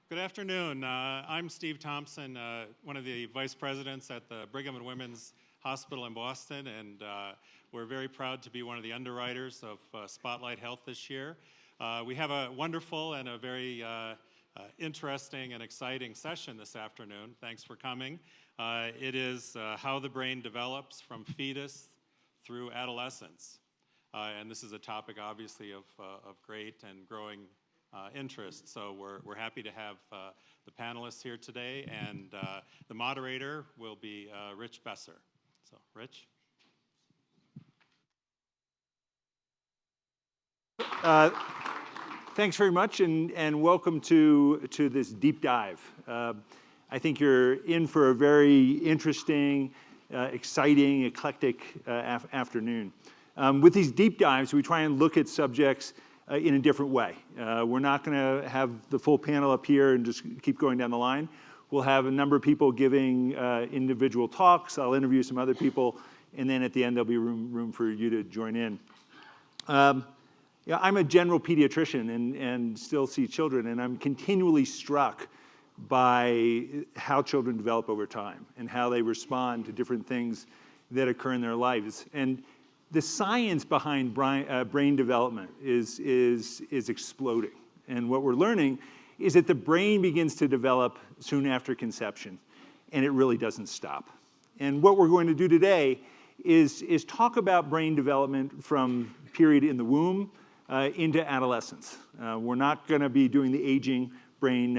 Good afternoon. I'm Steve Thompson, one of the vice presidents at the Brigham and Women's Hospital in Boston, and we're very proud to be one of the underwriters of Spotlight Health this year. We have a wonderful and a very interesting and exciting session this afternoon. Thanks for coming. It is how the brain develops from fetus through adolescence. And this is a topic, obviously, of great and growing interest. So we're happy to have the panelists here today, and the moderator will be Rich Besser. So, Rich. Thanks very much, and welcome to this deep dive. I think you're in for a very interesting, exciting, eclectic afternoon. With these deep dives, we try and look at subjects in a different way. We're not going to have the full panel up here and just keep going down the line. We'll have a number of people giving individual talks. I'll interview some other people, and then at the end there'll be room for you to join in. I'm a general pediatrician and still see children, and I'm continually struck by how children develop over time and how they respond to different things that occur in their lives. And the science behind brain development is exploding. And what we're learning is that the brain begins to develop soon after conception, and it really doesn't stop. And what we're going to do today is talk about brain development from period in the womb into adolescence. We're not going to be doing the aging brain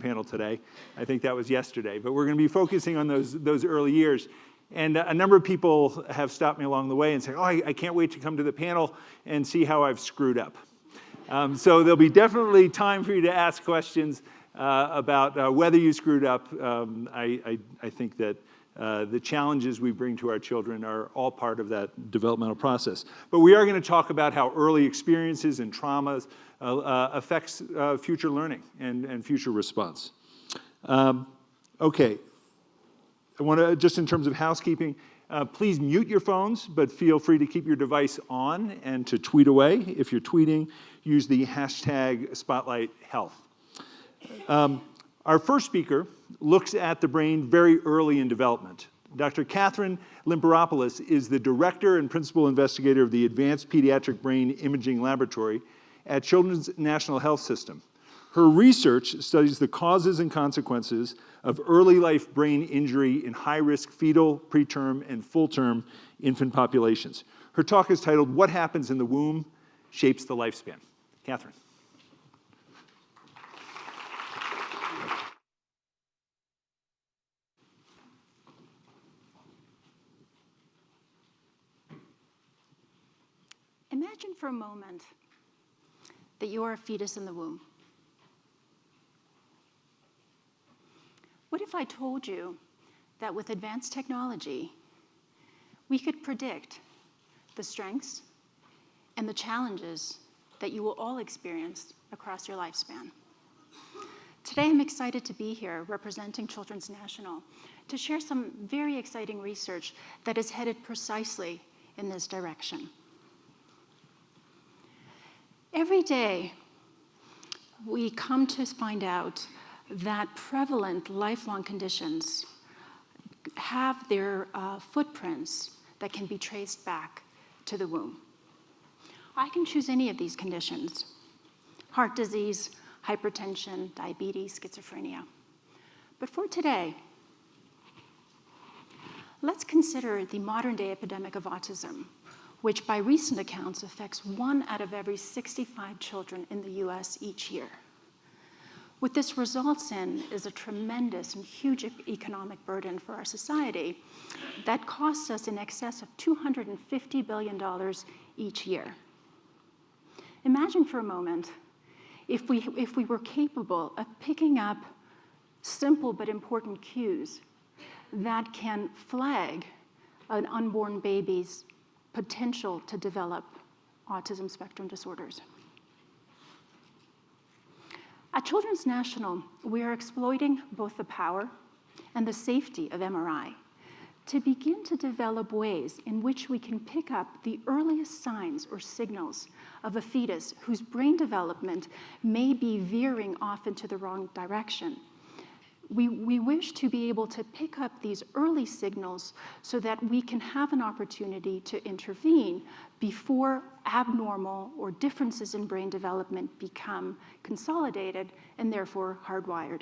panel today. I think that was yesterday. But we're going to be focusing on those early years. And a number of people have stopped me along the way and say, oh, I can't wait to come to the panel and see how I've screwed up. So there'll be definitely time for you to ask questions about whether you screwed up. I think that the challenges we bring to our children are all part of that developmental process. But we are going to talk about how early experiences and traumas affects future learning and future response. Okay. I want to, just in terms of housekeeping, please mute your phones, but feel free to keep your device on and to tweet away. If you're tweeting, use the hashtag SpotlightHealth. Our first speaker looks at the brain very early in development. Dr. Catherine Limperopoulos is the director and principal investigator of the Advanced Pediatric Brain Imaging Laboratory at Children's National Health System. Her research studies the causes and consequences of early life brain injury in high-risk fetal, preterm, and full-term infant populations. Her talk is titled, What Happens in the Womb Shapes the Lifespan. Catherine. Imagine for a moment that you are a fetus in the womb. What if I told you that with advanced technology, we could predict the strengths and the challenges that you will all experience across your lifespan? Today, I'm excited to be here representing Children's National to share some very exciting research that is headed precisely in this direction. Every day, we come to find out that prevalent lifelong conditions have their footprints that can be traced back to the womb. I can choose any of these conditions: heart disease, hypertension, diabetes, schizophrenia. But for today, let's consider the modern-day epidemic of autism, which by recent accounts affects 1 out of every 65 children in the US each year. What this results in is a tremendous and huge economic burden for our society that costs us in excess of $250 billion each year. Imagine for a moment if we were capable of picking up simple but important cues that can flag an unborn baby's potential to develop autism spectrum disorders. At Children's National, we are exploiting both the power and the safety of MRI to begin to develop ways in which we can pick up the earliest signs or signals of a fetus whose brain development may be veering off into the wrong direction. We wish to be able to pick up these early signals so that we can have an opportunity to intervene before abnormal or differences in brain development become consolidated and therefore hardwired.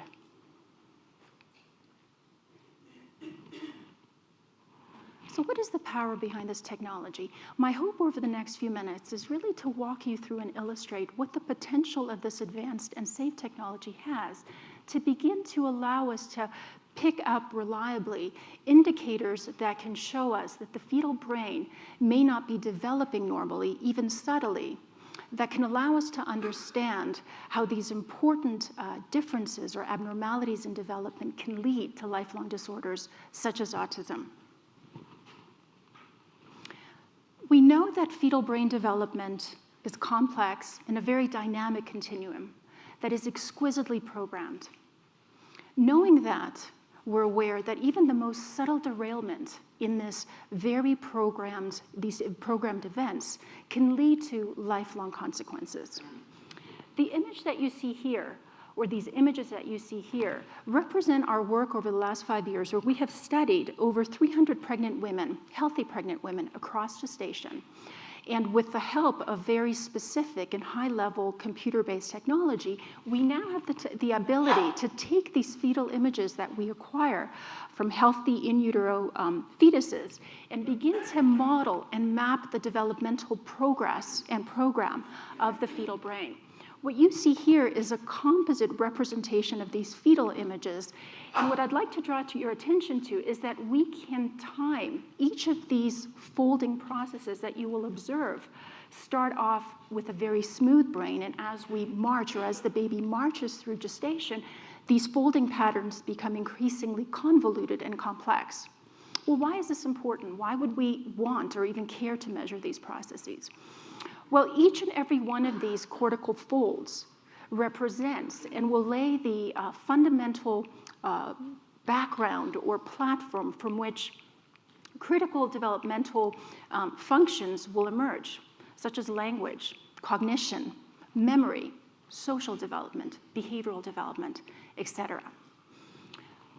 So what is the power behind this technology? My hope over the next few minutes is really to walk you through and illustrate what the potential of this advanced and safe technology has to begin to allow us to pick up reliably indicators that can show us that the fetal brain may not be developing normally, even subtly, that can allow us to understand how these important differences or abnormalities in development can lead to lifelong disorders such as autism. We know that fetal brain development is complex and a very dynamic continuum that is exquisitely programmed. Knowing that, we're aware that even the most subtle derailment in these programmed events can lead to lifelong consequences. The image that you see here, or these images that you see here, represent our work over the last 5 years, where we have studied over 300 pregnant women, healthy pregnant women, across gestation. And with the help of very specific and high-level computer-based technology, we now have the ability to take these fetal images that we acquire from healthy in utero fetuses and begin to model and map the developmental progress and program of the fetal brain. What you see here is a composite representation of these fetal images. And what I'd like to draw to your attention to is that we can time each of these folding processes that you will observe start off with a very smooth brain, and as we march, or as the baby marches through gestation, these folding patterns become increasingly convoluted and complex. Well, why is this important? Why would we want or even care to measure these processes? Well, each and every one of these cortical folds represents and will lay the fundamental background or platform from which critical developmental functions will emerge, such as language, cognition, memory, social development, behavioral development, etc.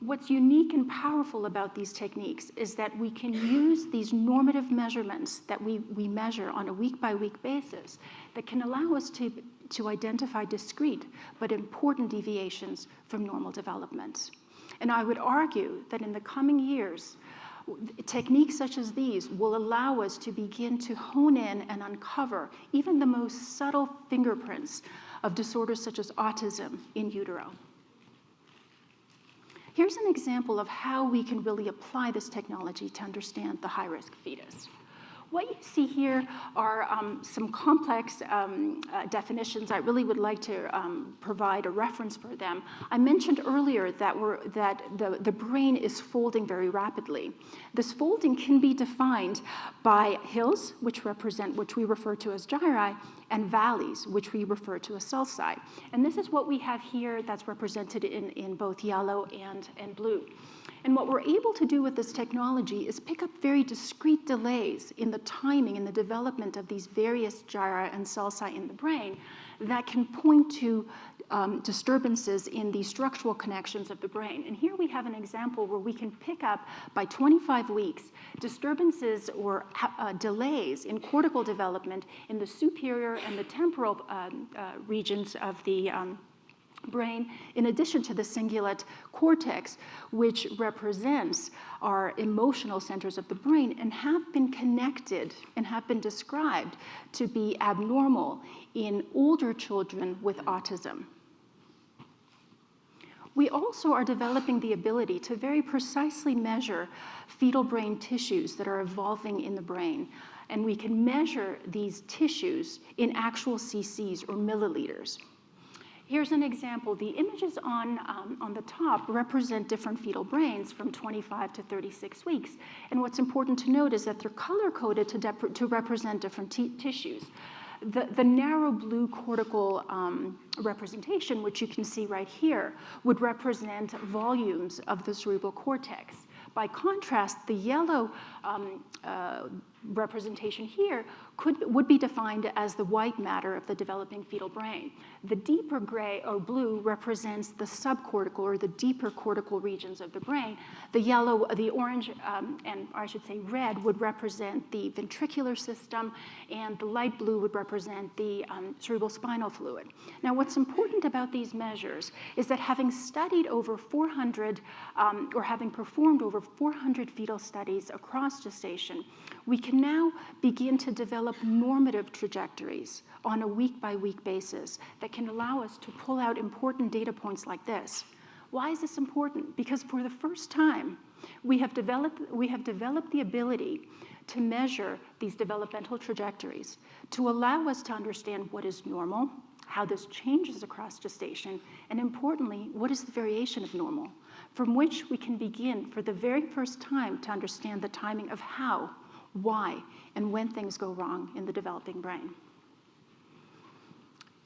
What's unique and powerful about these techniques is that we can use these normative measurements that we measure on a week-by-week basis that can allow us to identify discrete but important deviations from normal development. And I would argue that in the coming years, techniques such as these will allow us to begin to hone in and uncover even the most subtle fingerprints of disorders such as autism in utero. Here's an example of how we can really apply this technology to understand the high-risk fetus. What you see here are some complex definitions. I really would like to provide a reference for them. I mentioned earlier that the brain is folding very rapidly. This folding can be defined by hills, which we refer to as gyri, and valleys, which we refer to as sulci. And this is what we have here that's represented in both yellow and blue. And what we're able to do with this technology is pick up very discrete delays in the timing and the development of these various gyri and sulci in the brain that can point to disturbances in the structural connections of the brain. And here we have an example where we can pick up, by 25 weeks, disturbances or delays in cortical development in the superior and the temporal regions of the brain, in addition to the cingulate cortex, which represents our emotional centers of the brain and have been connected and have been described to be abnormal in older children with autism. We also are developing the ability to very precisely measure fetal brain tissues that are evolving in the brain. And we can measure these tissues in actual cc's or milliliters. Here's an example. The images on the top represent different fetal brains from 25 to 36 weeks. And what's important to note is that they're color-coded to represent different tissues. The narrow blue cortical representation, which you can see right here, would represent volumes of the cerebral cortex. By contrast, the yellow representation here would be defined as the white matter of the developing fetal brain. The deeper gray or blue represents the subcortical or the deeper cortical regions of the brain. The yellow, the orange, and I should say red would represent the ventricular system, and the light blue would represent the cerebrospinal fluid. Now, what's important about these measures is that having studied over 400, or having performed over 400 fetal studies across gestation, we can now begin to develop normative trajectories on a week-by-week basis that can allow us to pull out important data points like this. Why is this important? Because for the first time, we have developed the ability to measure these developmental trajectories to allow us to understand what is normal, how this changes across gestation, and importantly, what is the variation of normal, from which we can begin for the very first time to understand the timing of how, why, and when things go wrong in the developing brain.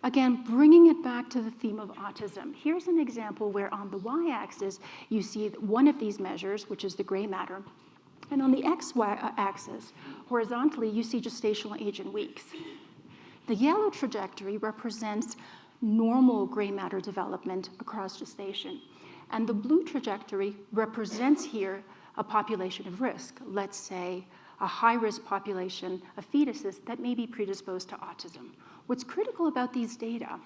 Again, bringing it back to the theme of autism, here's an example where on the y-axis, you see one of these measures, which is the gray matter, and on the x-axis, horizontally, you see gestational age in weeks. The yellow trajectory represents normal gray matter development across gestation, and the blue trajectory represents here a population of risk, let's say a high-risk population of fetuses that may be predisposed to autism. What's critical about these data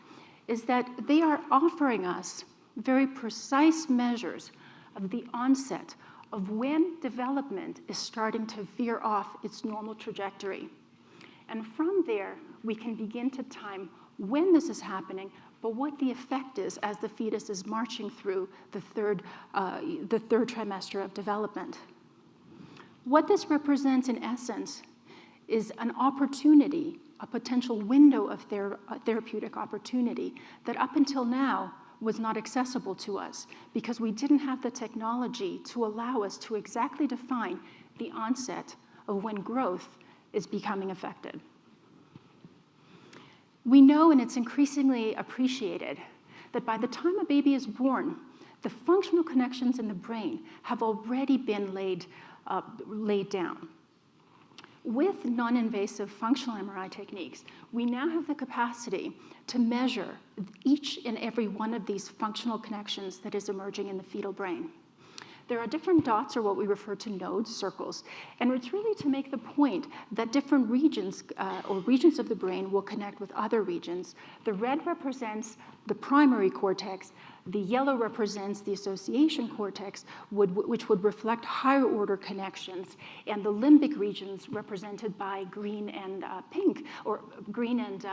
is that they are offering us very precise measures of the onset of when development is starting to veer off its normal trajectory. And from there, we can begin to time when this is happening, but what the effect is as the fetus is marching through the third trimester of development. What this represents in essence is an opportunity, a potential window of therapeutic opportunity that up until now was not accessible to us because we didn't have the technology to allow us to exactly define the onset of when growth is becoming affected. We know, and it's increasingly appreciated, that by the time a baby is born, the functional connections in the brain have already been laid down. With non-invasive functional MRI techniques, we now have the capacity to measure each and every one of these functional connections that is emerging in the fetal brain. There are different dots, or what we refer to nodes, circles, and it's really to make the point that different regions or regions of the brain will connect with other regions. The red represents the primary cortex, the yellow represents the association cortex, which would reflect higher order connections, and the limbic regions represented by green and pink, or green and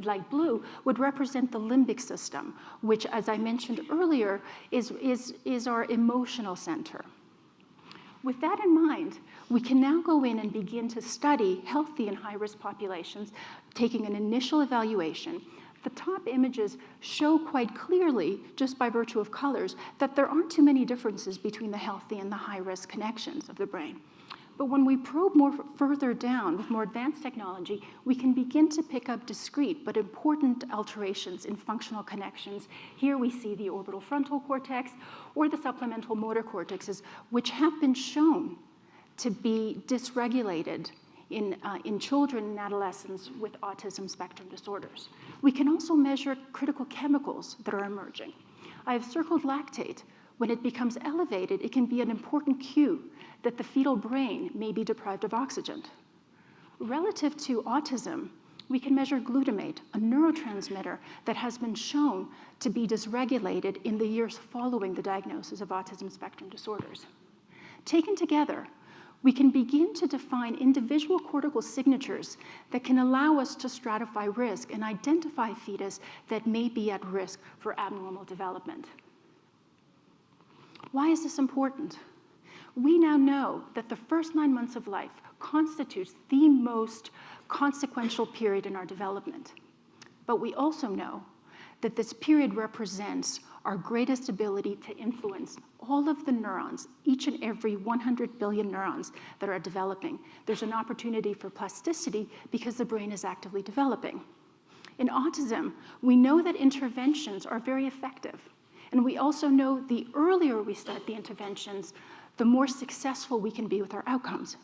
light blue, would represent the limbic system, which, as I mentioned earlier, is our emotional center. With that in mind, we can now go in and begin to study healthy and high-risk populations, taking an initial evaluation. The top images show quite clearly, just by virtue of colors, that there aren't too many differences between the healthy and the high-risk connections of the brain. But when we probe further down with more advanced technology, we can begin to pick up discrete but important alterations in functional connections. Here we see the orbital frontal cortex or the supplemental motor cortexes, which have been shown to be dysregulated in children and adolescents with autism spectrum disorders. We can also measure critical chemicals that are emerging. I have circled lactate. When it becomes elevated, it can be an important cue that the fetal brain may be deprived of oxygen. Relative to autism, we can measure glutamate, a neurotransmitter that has been shown to be dysregulated in the years following the diagnosis of autism spectrum disorders. Taken together, we can begin to define individual cortical signatures that can allow us to stratify risk and identify fetus that may be at risk for abnormal development. Why is this important? We now know that the first 9 months of life constitutes the most consequential period in our development. But we also know that this period represents our greatest ability to influence all of the neurons, each and every 100 billion neurons that are developing. There's an opportunity for plasticity because the brain is actively developing. In autism, we know that interventions are very effective. And we also know the earlier we start the interventions, the more successful we can be with our outcomes.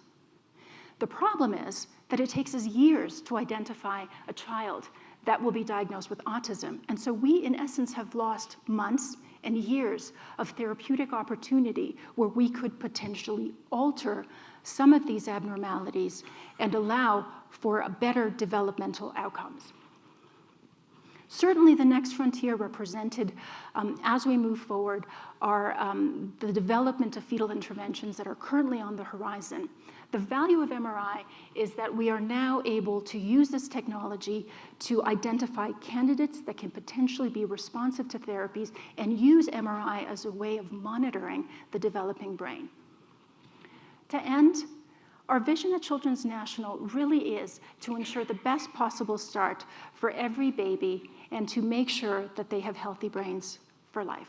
The problem is that it takes us years to identify a child that will be diagnosed with autism. And so we, in essence, have lost months and years of therapeutic opportunity where we could potentially alter some of these abnormalities and allow for a better developmental outcomes. Certainly the next frontier represented as we move forward are the development of fetal interventions that are currently on the horizon. The value of MRI is that we are now able to use this technology to identify candidates that can potentially be responsive to therapies and use MRI as a way of monitoring the developing brain. To end, our vision at Children's National really is to ensure the best possible start for every baby and to make sure that they have healthy brains for life.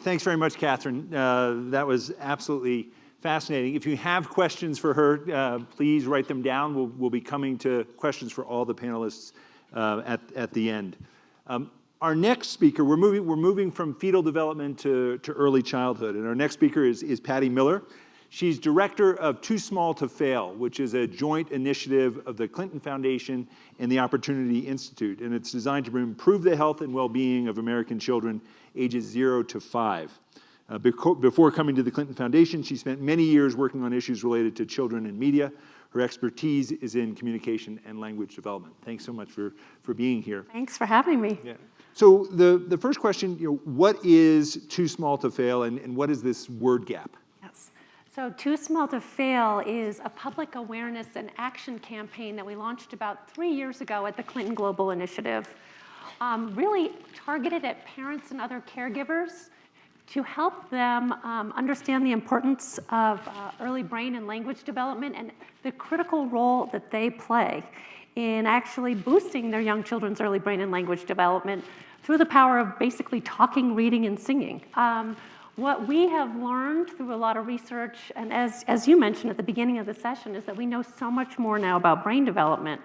Thanks very much, Catherine. That was absolutely fascinating. If you have questions for her, please write them down. We'll be coming to questions for all the panelists at the end. Our next speaker, we're moving from fetal development to early childhood, and our next speaker is Patty Miller. She's director of Too Small to Fail, which is a joint initiative of the Clinton Foundation and the Opportunity Institute, and it's designed to improve the health and well-being of American children ages 0 to 5. Before coming to the Clinton Foundation, she spent many years working on issues related to children and media. Her expertise is in communication and language development. Thanks so much for being here. Thanks for having me. Yeah. So the first question, what is Too Small to Fail, and what is this word gap? Yes. So Too Small to Fail is a public awareness and action campaign that we launched about 3 years ago at the Clinton Global Initiative, really targeted at parents and other caregivers to help them understand the importance of early brain and language development and the critical role that they play in actually boosting their young children's early brain and language development through the power of basically talking, reading, and singing. What we have learned through a lot of research, and as you mentioned at the beginning of the session, is that we know so much more now about brain development.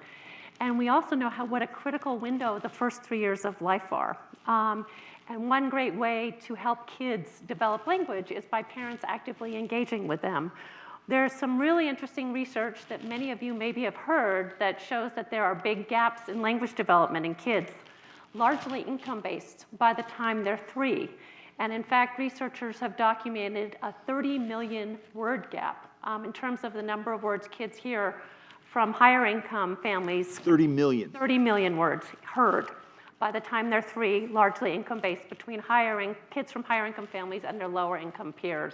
And we also know what a critical window the first 3 years of life are. And one great way to help kids develop language is by parents actively engaging with them. There's some really interesting research that many of you maybe have heard that shows that there are big gaps in language development in kids, largely income-based by the time they're 3. And in fact, researchers have documented a 30 million word gap in terms of the number of words kids hear from higher income families. 30 million. 30 million words heard by the time they're 3, largely income-based, between kids from higher income families and their lower income peers.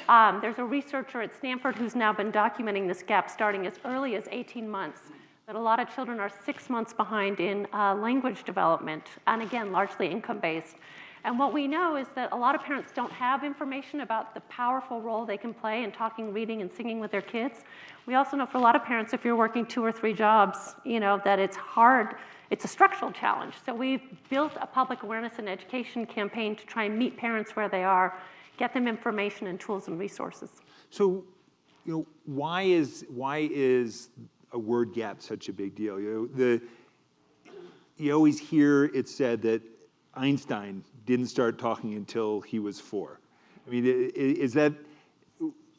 There's a researcher at Stanford who's now been documenting this gap starting as early as 18 months, that a lot of children are 6 months behind in language development, and again, largely income-based. And what we know is that a lot of parents don't have information about the powerful role they can play in talking, reading, and singing with their kids. We also know for a lot of parents, if you're working 2 or 3 jobs, that it's hard. It's a structural challenge. So we've built a public awareness and education campaign to try and meet parents where they are, get them information and tools and resources. So, why is a word gap such a big deal? You always hear it said that Einstein didn't start talking until he was 4. I mean, is that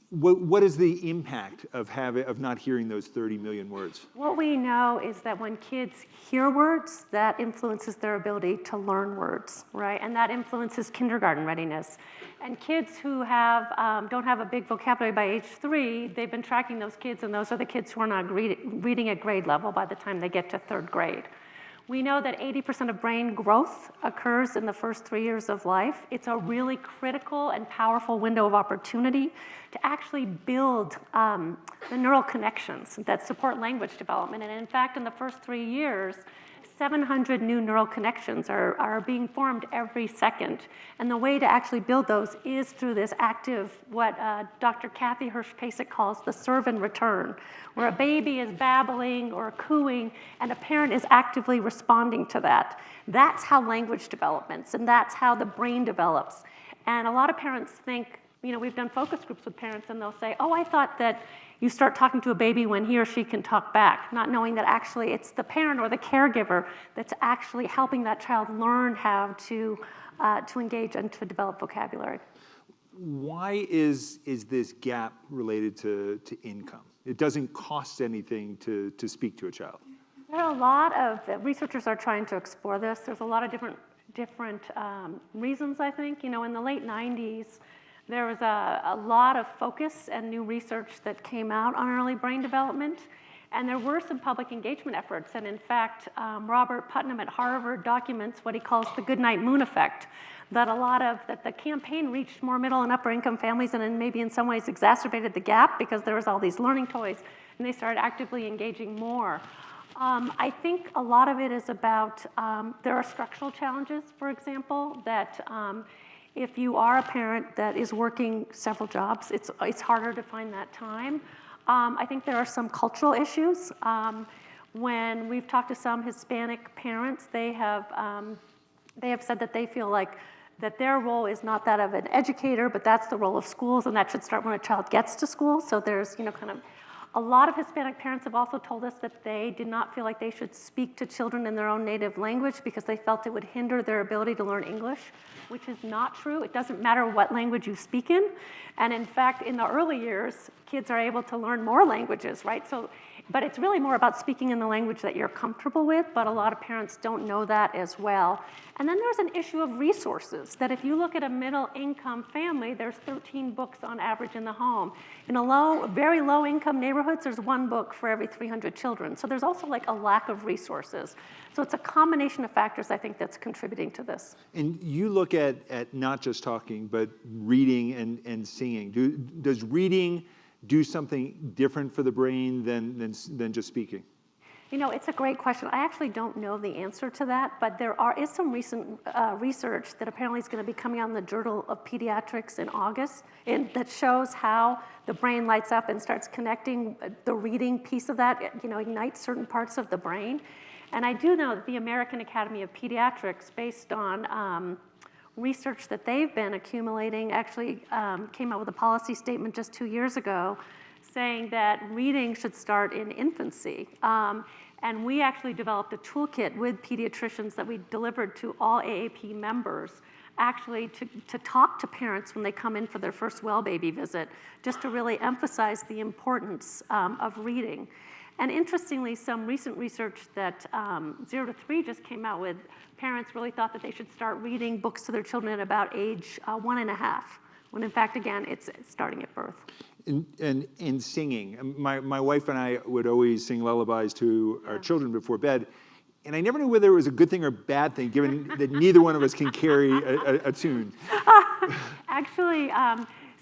what is the impact of not hearing those 30 million words? What we know is that when kids hear words, that influences their ability to learn words, right? And that influences kindergarten readiness. And kids who don't have a big vocabulary by age 3, they've been tracking those kids, and those are the kids who are not reading at grade level by the time they get to 3rd grade. We know that 80% of brain growth occurs in the first 3 years of life. It's a really critical and powerful window of opportunity to actually build the neural connections that support language development. And in fact, in the first 3 years, 700 new neural connections are being formed every second. And the way to actually build those is through this active, what Dr. Kathy Hirsch-Pasek calls the serve and return, where a baby is babbling or cooing and a parent is actively responding to that. That's how language develops, and that's how the brain develops. And a lot of parents think, we've done focus groups with parents and they'll say, oh, I thought that You start talking to a baby when he or she can talk back, not knowing that actually it's the parent or the caregiver that's actually helping that child learn how to engage and to develop vocabulary. Why is this gap related to income? It doesn't cost anything to speak to a child. There are a lot of researchers are trying to explore this. There's a lot of different reasons, I think. In the late 90s, there was a lot of focus and new research that came out on early brain development. And there were some public engagement efforts. And in fact, Robert Putnam at Harvard documents what he calls the goodnight moon effect, that the campaign reached more middle and upper income families and then maybe in some ways exacerbated the gap because there was all these learning toys and they started actively engaging more. I think a lot of it is about, there are structural challenges, for example, that if you are a parent that is working several jobs, it's harder to find that time. I think there are some cultural issues. When we've talked to some Hispanic parents, they have said that they feel like that their role is not that of an educator, but that's the role of schools, and that should start when a child gets to school. So there's, a lot of Hispanic parents have also told us that they did not feel like they should speak to children in their own native language because they felt it would hinder their ability to learn English, which is not true. It doesn't matter what language you speak in. And in fact, in the early years, kids are able to learn more languages, right? But it's really more about speaking in the language that you're comfortable with, but a lot of parents don't know that as well. And then there's an issue of resources, that if you look at a middle-income family, there's 13 books on average in the home. In very low-income neighborhoods, there's 1 book for every 300 children. So there's also like a lack of resources. So it's a combination of factors, I think, that's contributing to this. And you look at not just talking, but reading and singing. Does reading do something different for the brain than just speaking? It's a great question. I actually don't know the answer to that, but there is some recent research that apparently is going to be coming out in the Journal of Pediatrics in August, that shows how the brain lights up and starts connecting the reading piece of that, ignites certain parts of the brain. And I do know that the American Academy of Pediatrics, based on research that they've been accumulating, actually came out with a policy statement just 2 years ago saying that reading should start in infancy. And we actually developed a toolkit with pediatricians that we delivered to all AAP members, actually to talk to parents when they come in for their first well baby visit, just to really emphasize the importance of reading. And interestingly, some recent research that 0 to 3 just came out with, parents really thought that they should start reading books to their children at about age 1.5, when in fact, again, it's starting at birth. And singing. My wife and I would always sing lullabies to our children before bed, and I never knew whether it was a good thing or a bad thing, given that neither one of us can carry a tune. Actually,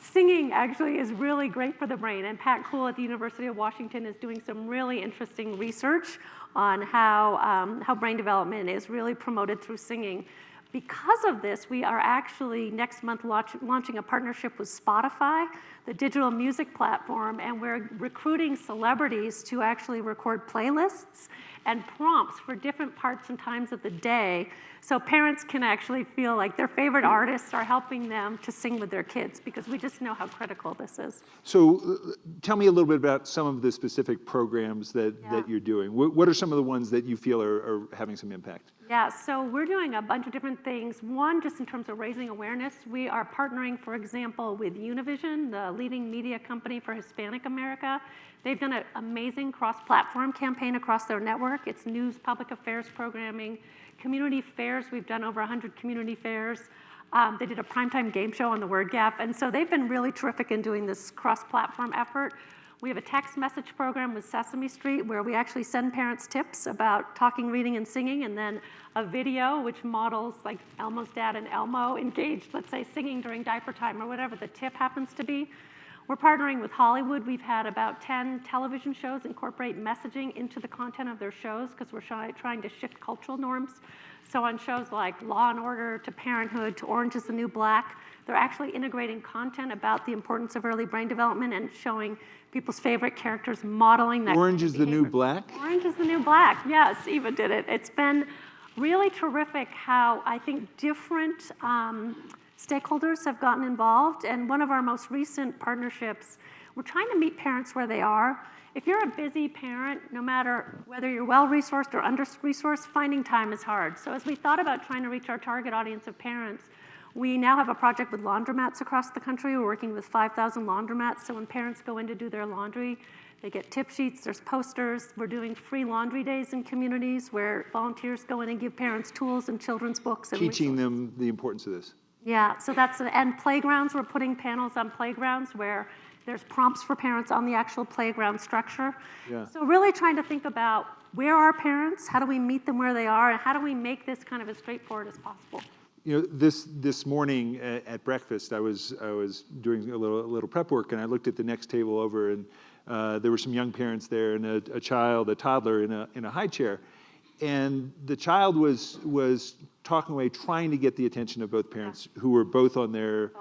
singing actually is really great for the brain, and Pat Kuhl at the University of Washington is doing some really interesting research on how brain development is really promoted through singing. Because of this, we are actually next month launching a partnership with Spotify, the digital music platform, and we're recruiting celebrities to actually record playlists and prompts for different parts and times of the day, so parents can actually feel like their favorite artists are helping them to sing with their kids, because we just know how critical this is. So tell me a little bit about some of the specific programs that you're doing. What are some of the ones that you feel are having some impact? Yeah, so we're doing a bunch of different things. One, just in terms of raising awareness, we are partnering, for example, with Univision, the leading media company for Hispanic America. They've done an amazing cross-platform campaign across their network. It's news, public affairs programming, community fairs. We've done over 100 community fairs. They did a primetime game show on the Word Gap. And so they've been really terrific in doing this cross-platform effort. We have a text message program with Sesame Street where we actually send parents tips about talking, reading, and singing, and then a video which models like Elmo's dad and Elmo engaged, let's say, singing during diaper time or whatever the tip happens to be. We're partnering with Hollywood. We've had about 10 television shows incorporate messaging into the content of their shows because we're trying to shift cultural norms. So on shows like Law and Order to Parenthood to Orange is the New Black, they're actually integrating content about the importance of early brain development and showing people's favorite characters modeling that. Orange is the New Black? Orange is the New Black, yes, Eva did it. It's been really terrific how I think different stakeholders have gotten involved, and one of our most recent partnerships we're trying to meet parents where they are. If you're a busy parent, no matter whether you're well-resourced or under-resourced, finding time is hard. So as we thought about trying to reach our target audience of parents, we now have a project with laundromats across the country. We're working with 5,000 laundromats, so when parents go in to do their laundry, they get tip sheets, there's posters. We're doing free laundry days in communities where volunteers go in and give parents tools and children's books and Teaching resources. them the importance of this. Yeah, so and playgrounds, we're putting panels on playgrounds where there's prompts for parents on the actual playground structure. Yeah. So really trying to think about where are parents, how do we meet them where they are, and how do we make this kind of as straightforward as possible? You know, this morning at breakfast, I was doing a little prep work, and I looked at the next table over, and there were some young parents there, and a toddler in a high chair, and the child was talking away, trying to get the attention of both parents, who were both on their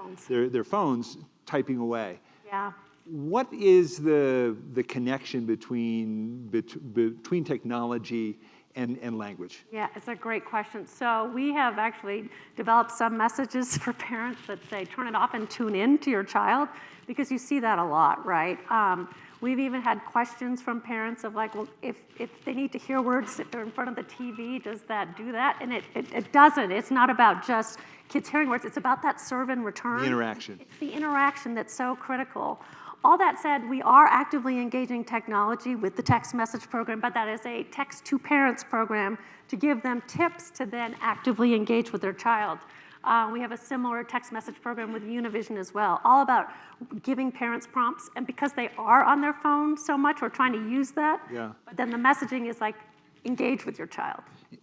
phones typing away. Yeah. What is the connection between technology and language? Yeah, it's a great question. So we have actually developed some messages for parents that say, turn it off and tune in to your child, because you see that a lot, right? We've even had questions from parents of like, well, if they need to hear words, if they're in front of the TV, does that do that? And it doesn't. It's not about just kids hearing words. It's about that serve and return. The interaction. It's the interaction that's so critical. All that said, we are actively engaging technology with the text message program, but that is a text to parents program to give them tips to then actively engage with their child. We have a similar text message program with Univision as well, all about giving parents prompts. And because they are on their phone so much, we're trying to use that. Yeah. But then the messaging is like, engage with your child.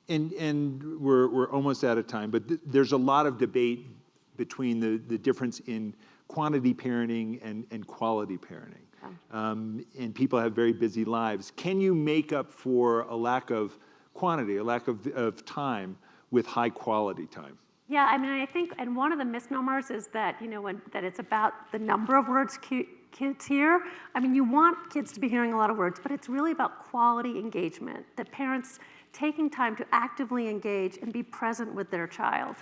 And we're almost out of time, but there's a lot of debate between the difference in quantity parenting and quality parenting. And people have very busy lives. Can you make up for a lack of quantity, a lack of time with high quality time? Yeah, I mean, I think, and one of the misnomers is that, that it's about the number of words kids hear. I mean, you want kids to be hearing a lot of words, but it's really about quality engagement, that parents taking time to actively engage and be present with their child.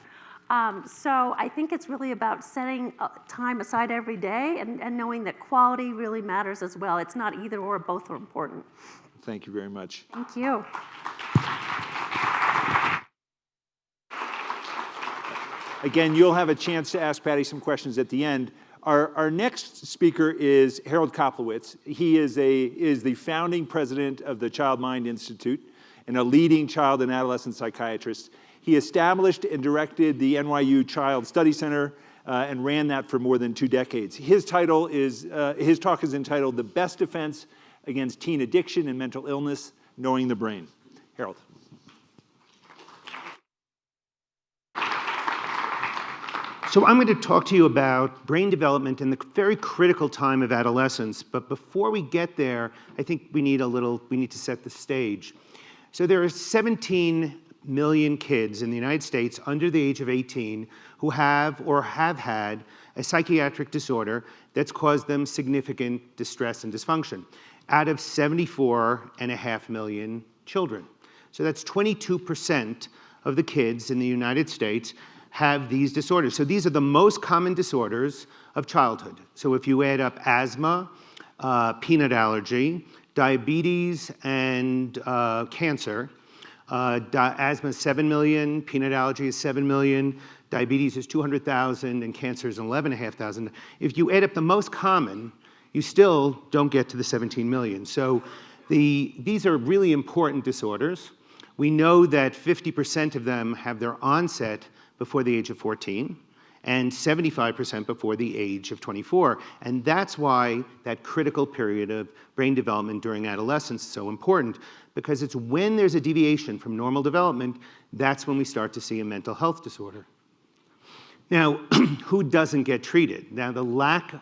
So I think it's really about setting time aside every day and knowing that quality really matters as well. It's not either or, both are important. Thank you very much. Thank you. Again, you'll have a chance to ask Patty some questions at the end. Our next speaker is Harold Koplowitz. He is the founding president of the Child Mind Institute and a leading child and adolescent psychiatrist. He established and directed the NYU Child Study Center and ran that for more than 2 decades. His talk is entitled "The Best Defense Against Teen Addiction and Mental Illness: Knowing the Brain." Harold. So I'm going to talk to you about brain development in the very critical time of adolescence. But before we get there, I think we need to set the stage. So there are 17 million kids in the United States under the age of 18 who have or have had a psychiatric disorder that's caused them significant distress and dysfunction, out of 74.5 million children. So that's 22% of the kids in the United States have these disorders. So these are the most common disorders of childhood. So if you add up asthma, peanut allergy, diabetes, and cancer, asthma is 7 million, peanut allergy is 7 million, diabetes is 200,000, and cancer is 11,500. If you add up the most common, you still don't get to the 17 million. So these are really important disorders. We know that 50% of them have their onset before the age of 14, and 75% before the age of 24. And that's why that critical period of brain development during adolescence is so important, because it's when there's a deviation from normal development, that's when we start to see a mental health disorder. Now, who doesn't get treated? Now, the lack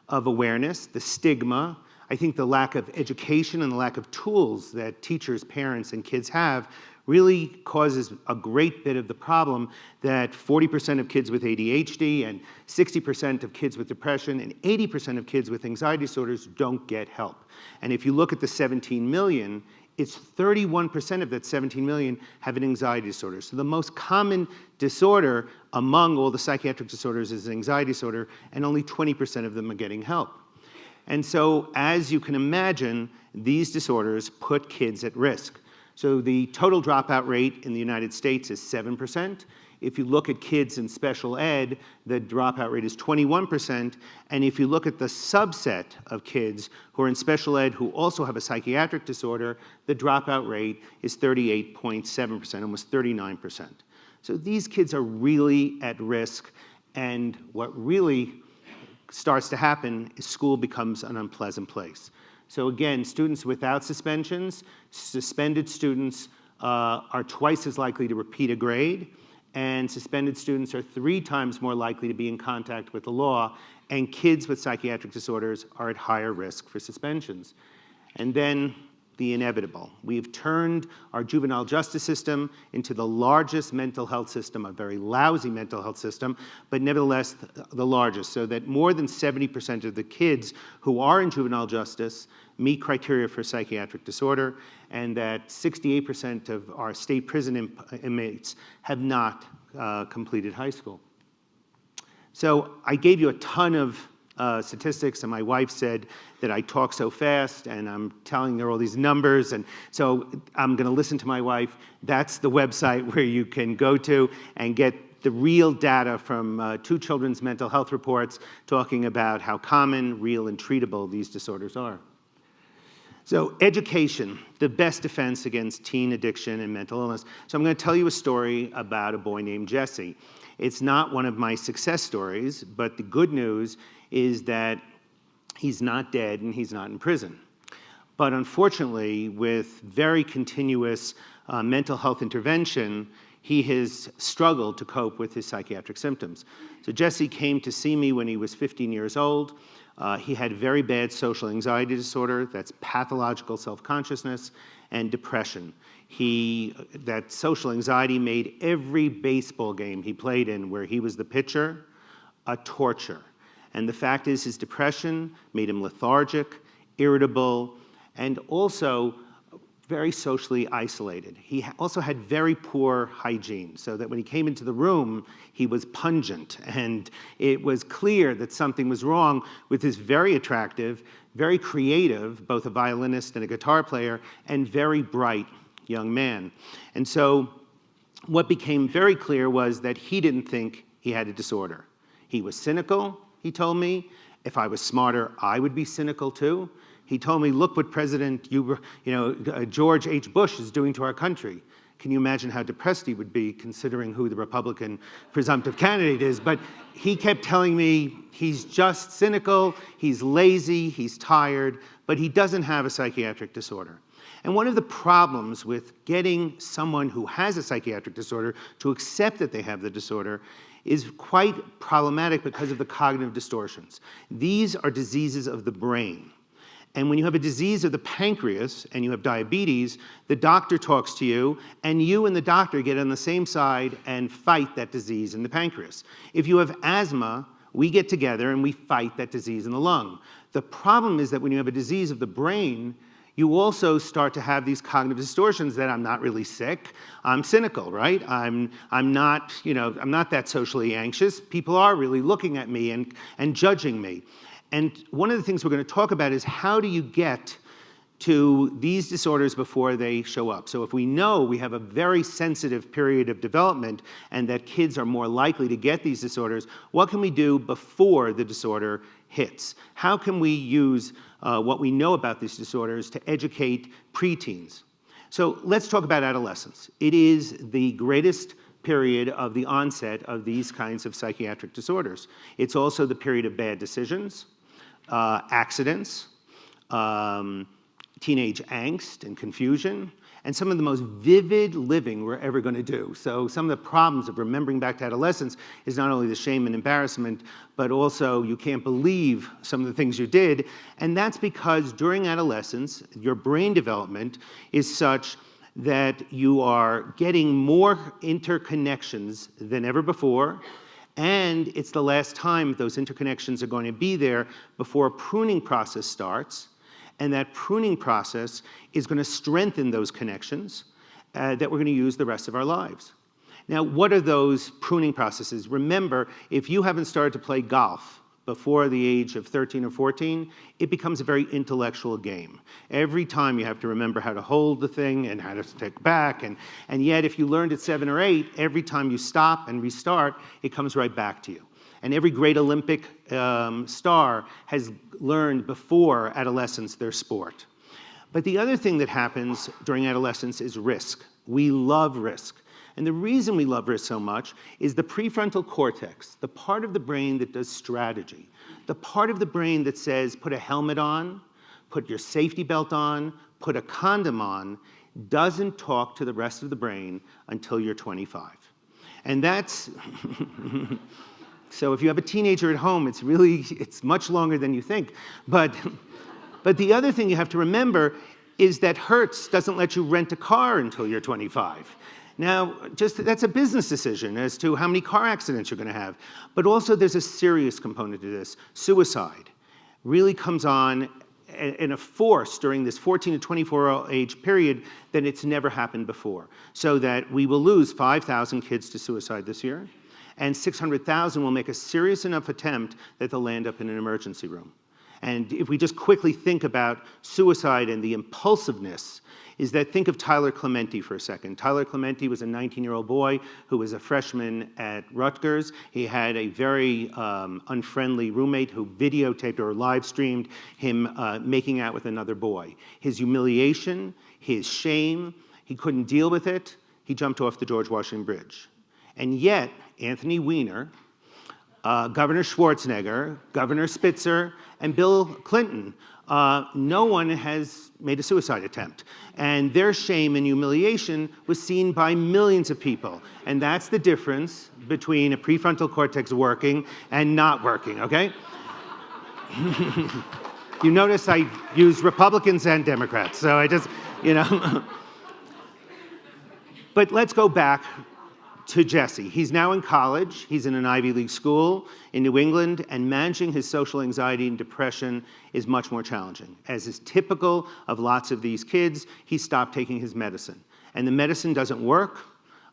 of awareness, the stigma, I think the lack of education and the lack of tools that teachers, parents, and kids have really causes a great bit of the problem that 40% of kids with ADHD and 60% of kids with depression and 80% of kids with anxiety disorders don't get help. And if you look at the 17 million, it's 31% of that 17 million have an anxiety disorder. So the most common disorder among all the psychiatric disorders is an anxiety disorder, and only 20% of them are getting help. And so, as you can imagine, these disorders put kids at risk. So the total dropout rate in the United States is 7%. If you look at kids in special ed, the dropout rate is 21%. And if you look at the subset of kids who are in special ed who also have a psychiatric disorder, the dropout rate is 38.7%, almost 39%. So these kids are really at risk, and what really starts to happen is school becomes an unpleasant place. So again, students without suspensions, suspended students are twice as likely to repeat a grade, and suspended students are 3 times more likely to be in contact with the law, and kids with psychiatric disorders are at higher risk for suspensions. And then the inevitable. We've turned our juvenile justice system into the largest mental health system, a very lousy mental health system, but nevertheless the largest, so that more than 70% of the kids who are in juvenile justice meet criteria for psychiatric disorder, and that 68% of our state prison inmates have not completed high school. So I gave you a ton of statistics, and my wife said that I talk so fast, and I'm telling her all these numbers, and so I'm going to listen to my wife. That's the website where you can go to and get the real data from 2 children's mental health reports talking about how common, real, and treatable these disorders are. So education, the best defense against teen addiction and mental illness. So I'm going to tell you a story about a boy named Jesse. It's not one of my success stories, but the good news is that he's not dead and he's not in prison. But unfortunately, with very continuous mental health intervention, he has struggled to cope with his psychiatric symptoms. So Jesse came to see me when he was 15 years old. He had very bad social anxiety disorder, that's pathological self-consciousness, and depression. That social anxiety made every baseball game he played in where he was the pitcher a torture. And the fact is, his depression made him lethargic, irritable, and also very socially isolated. He also had very poor hygiene, so that when he came into the room, he was pungent, and it was clear that something was wrong with this very attractive, very creative, both a violinist and a guitar player, and very bright young man. And so what became very clear was that he didn't think he had a disorder. He was cynical, he told me. If I was smarter, I would be cynical too. He told me, look what President George H. Bush is doing to our country. Can you imagine how depressed he would be considering who the Republican presumptive candidate is? But he kept telling me he's just cynical, he's lazy, he's tired, but he doesn't have a psychiatric disorder. And one of the problems with getting someone who has a psychiatric disorder to accept that they have the disorder is quite problematic because of the cognitive distortions. These are diseases of the brain. And when you have a disease of the pancreas and you have diabetes, the doctor talks to you, and you and the doctor get on the same side and fight that disease in the pancreas. If you have asthma, we get together and we fight that disease in the lung. The problem is that when you have a disease of the brain, you also start to have these cognitive distortions that I'm not really sick, I'm cynical, right? I'm not that socially anxious. People are really looking at me and judging me. And one of the things we're going to talk about is how do you get to these disorders before they show up. So if we know we have a very sensitive period of development and that kids are more likely to get these disorders, what can we do before the disorder hits? How can we use what we know about these disorders to educate preteens? So let's talk about adolescence. It is the greatest period of the onset of these kinds of psychiatric disorders. It's also the period of bad decisions, accidents, teenage angst and confusion, and some of the most vivid living we're ever going to do. So some of the problems of remembering back to adolescence is not only the shame and embarrassment, but also you can't believe some of the things you did. And that's because during adolescence, your brain development is such that you are getting more interconnections than ever before, and it's the last time those interconnections are going to be there before a pruning process starts. And that pruning process is going to strengthen those connections that we're going to use the rest of our lives. Now, what are those pruning processes? Remember, if you haven't started to play golf before the age of 13 or 14, it becomes a very intellectual game. Every time you have to remember how to hold the thing and how to stick back, and yet if you learned at 7 or 8, every time you stop and restart, it comes right back to you. And every great Olympic star has learned before adolescence their sport. But the other thing that happens during adolescence is risk. We love risk. And the reason we love risk so much is the prefrontal cortex, the part of the brain that does strategy, the part of the brain that says put a helmet on, put your safety belt on, put a condom on, doesn't talk to the rest of the brain until you're 25. And that's, so if you have a teenager at home, it's much longer than you think. But the other thing you have to remember is that Hertz doesn't let you rent a car until you're 25. Now, that's a business decision as to how many car accidents you're going to have. But also there's a serious component to this. Suicide really comes on in a force during this 14 to 24 age period that it's never happened before. So that we will lose 5,000 kids to suicide this year, and 600,000 will make a serious enough attempt that they'll land up in an emergency room. And if we just quickly think about suicide and the impulsiveness, is that think of Tyler Clementi for a second. Tyler Clementi was a 19-year-old boy who was a freshman at Rutgers. He had a very unfriendly roommate who videotaped or live streamed him making out with another boy. His humiliation, his shame, he couldn't deal with it. He jumped off the George Washington Bridge. And yet, Anthony Weiner, Governor Schwarzenegger, Governor Spitzer, and Bill Clinton, no one has made a suicide attempt. And their shame and humiliation was seen by millions of people. And that's the difference between a prefrontal cortex working and not working, okay? You notice I use Republicans and Democrats, so I just, But let's go back to Jesse. He's now in college. He's in an Ivy League school in New England, and managing his social anxiety and depression is much more challenging. As is typical of lots of these kids, he stopped taking his medicine. And the medicine doesn't work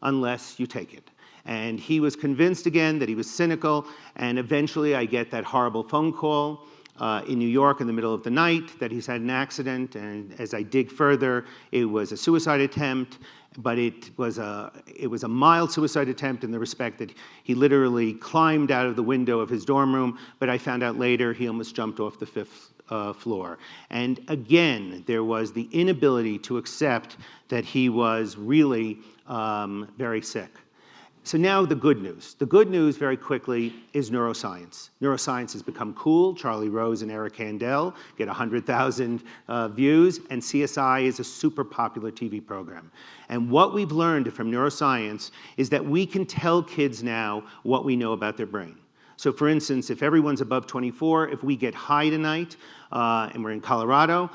unless you take it. And he was convinced again that he was cynical, and eventually I get that horrible phone call in New York in the middle of the night that he's had an accident, and as I dig further, it was a suicide attempt. But it was a mild suicide attempt in the respect that he literally climbed out of the window of his dorm room, but I found out later he almost jumped off the 5th floor. And again, there was the inability to accept that he was really very sick. So now the good news. The good news, very quickly, is neuroscience. Neuroscience has become cool. Charlie Rose and Eric Kandel get 100,000 views, and CSI is a super popular TV program. And what we've learned from neuroscience is that we can tell kids now what we know about their brain. So for instance, if everyone's above 24, if we get high tonight, and we're in Colorado,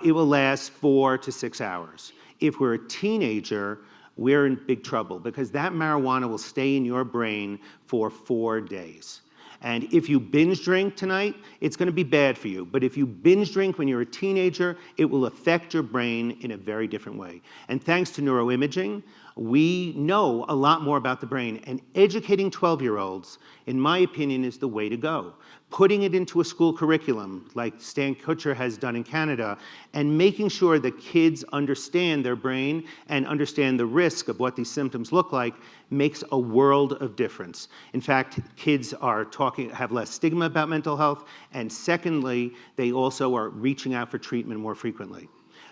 it will last 4 to 6 hours. If we're a teenager, we're in big trouble because that marijuana will stay in your brain for 4 days. And if you binge drink tonight, it's going to be bad for you. But if you binge drink when you're a teenager, it will affect your brain in a very different way. And thanks to neuroimaging, we know a lot more about the brain. And educating 12-year-olds, in my opinion, is the way to go. Putting it into a school curriculum, like Stan Kutcher has done in Canada, and making sure that kids understand their brain and understand the risk of what these symptoms look like makes a world of difference. In fact, kids have less stigma about mental health, and secondly, they also are reaching out for treatment more frequently.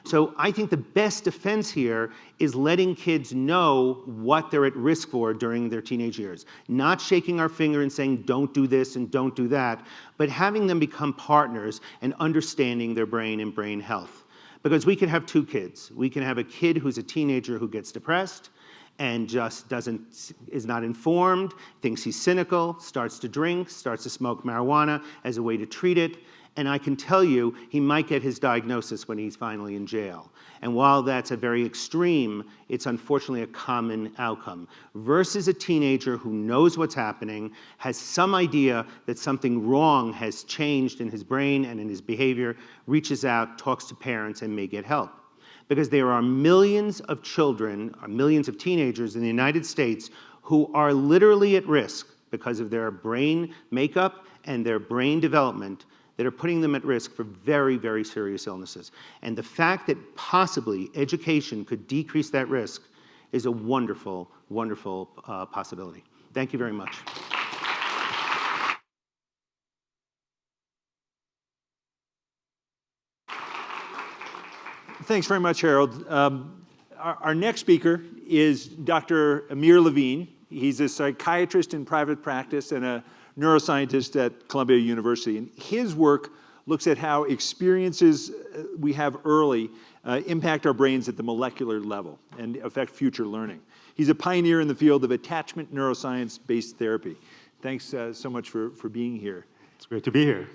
So I think the best defense here is letting kids know what they're at risk for during their teenage years. Not shaking our finger and saying, don't do this and don't do that, but having them become partners and understanding their brain and brain health. Because we can have 2 kids. We can have a kid who's a teenager who gets depressed and just is not informed, thinks he's cynical, starts to drink, starts to smoke marijuana as a way to treat it. And I can tell you, he might get his diagnosis when he's finally in jail. And while that's a very extreme, it's unfortunately a common outcome. Versus a teenager who knows what's happening, has some idea that something wrong has changed in his brain and in his behavior, reaches out, talks to parents, and may get help. Because there are millions of children, or millions of teenagers in the United States who are literally at risk because of their brain makeup and their brain development that are putting them at risk for very, very serious illnesses. And the fact that possibly education could decrease that risk is a wonderful, wonderful possibility. Thank you very much. Thanks very much, Harold. Our next speaker is Dr. Amir Levine. He's a psychiatrist in private practice and a neuroscientist at Columbia University. And his work looks at how experiences we have early impact our brains at the molecular level and affect future learning. He's a pioneer in the field of attachment neuroscience-based therapy. Thanks so much for being here. It's great to be here.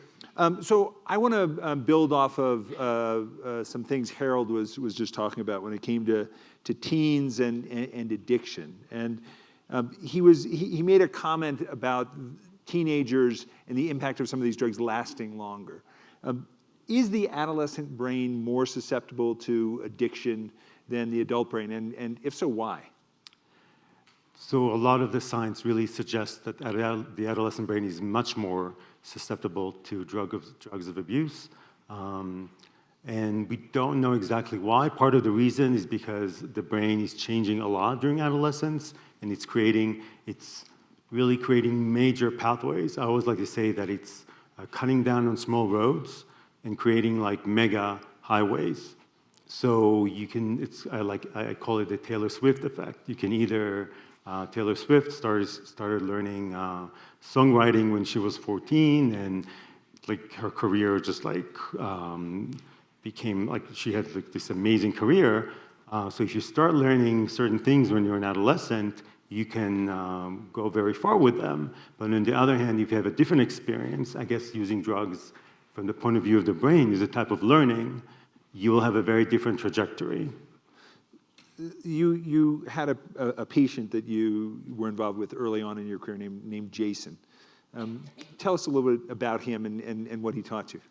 So I want to build off of some things Harold was just talking about when it came to teens and addiction. And he made a comment about teenagers and the impact of some of these drugs lasting longer. Is the adolescent brain more susceptible to addiction than the adult brain? And if so, why? So a lot of the science really suggests that the adolescent brain is much more susceptible to drugs of abuse. And we don't know exactly why. Part of the reason is because the brain is changing a lot during adolescence, and it's really creating major pathways. I always like to say that it's cutting down on small roads and creating like mega highways. So you can, I call it the Taylor Swift effect. You can either, Taylor Swift started learning songwriting when she was 14, and like her career just like became like, she had like this amazing career. So if you start learning certain things when you're an adolescent, you can go very far with them. But on the other hand, if you have a different experience, I guess using drugs from the point of view of the brain is a type of learning, you will have a very different trajectory. You had a patient that you were involved with early on in your career named Jason. Tell us a little bit about him and what he taught you.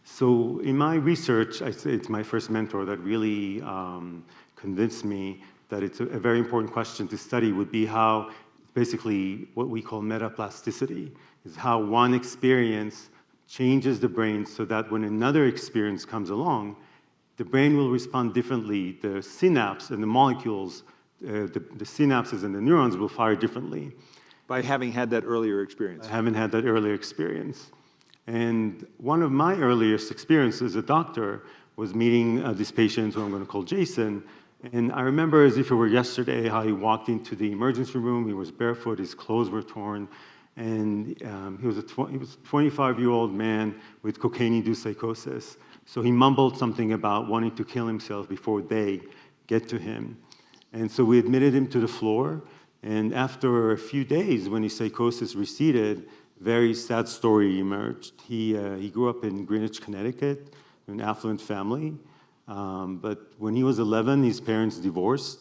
So in my research, I say it's my first mentor that really convinced me that it's a very important question to study would be how basically what we call metaplasticity is how one experience changes the brain so that when another experience comes along, the brain will respond differently. The synapse and the molecules, the synapses and the neurons will fire differently. By having had that earlier experience. I haven't had that earlier experience. And one of my earliest experiences as a doctor was meeting this patient who I'm going to call Jason. And I remember as if it were yesterday how he walked into the emergency room. He was barefoot, his clothes were torn. And he was a 25-year-old man with cocaine-induced psychosis. So he mumbled something about wanting to kill himself before they get to him. And so we admitted him to the floor. And after a few days, when his psychosis receded, a very sad story emerged. He grew up in Greenwich, Connecticut, in an affluent family. But when he was 11, his parents divorced.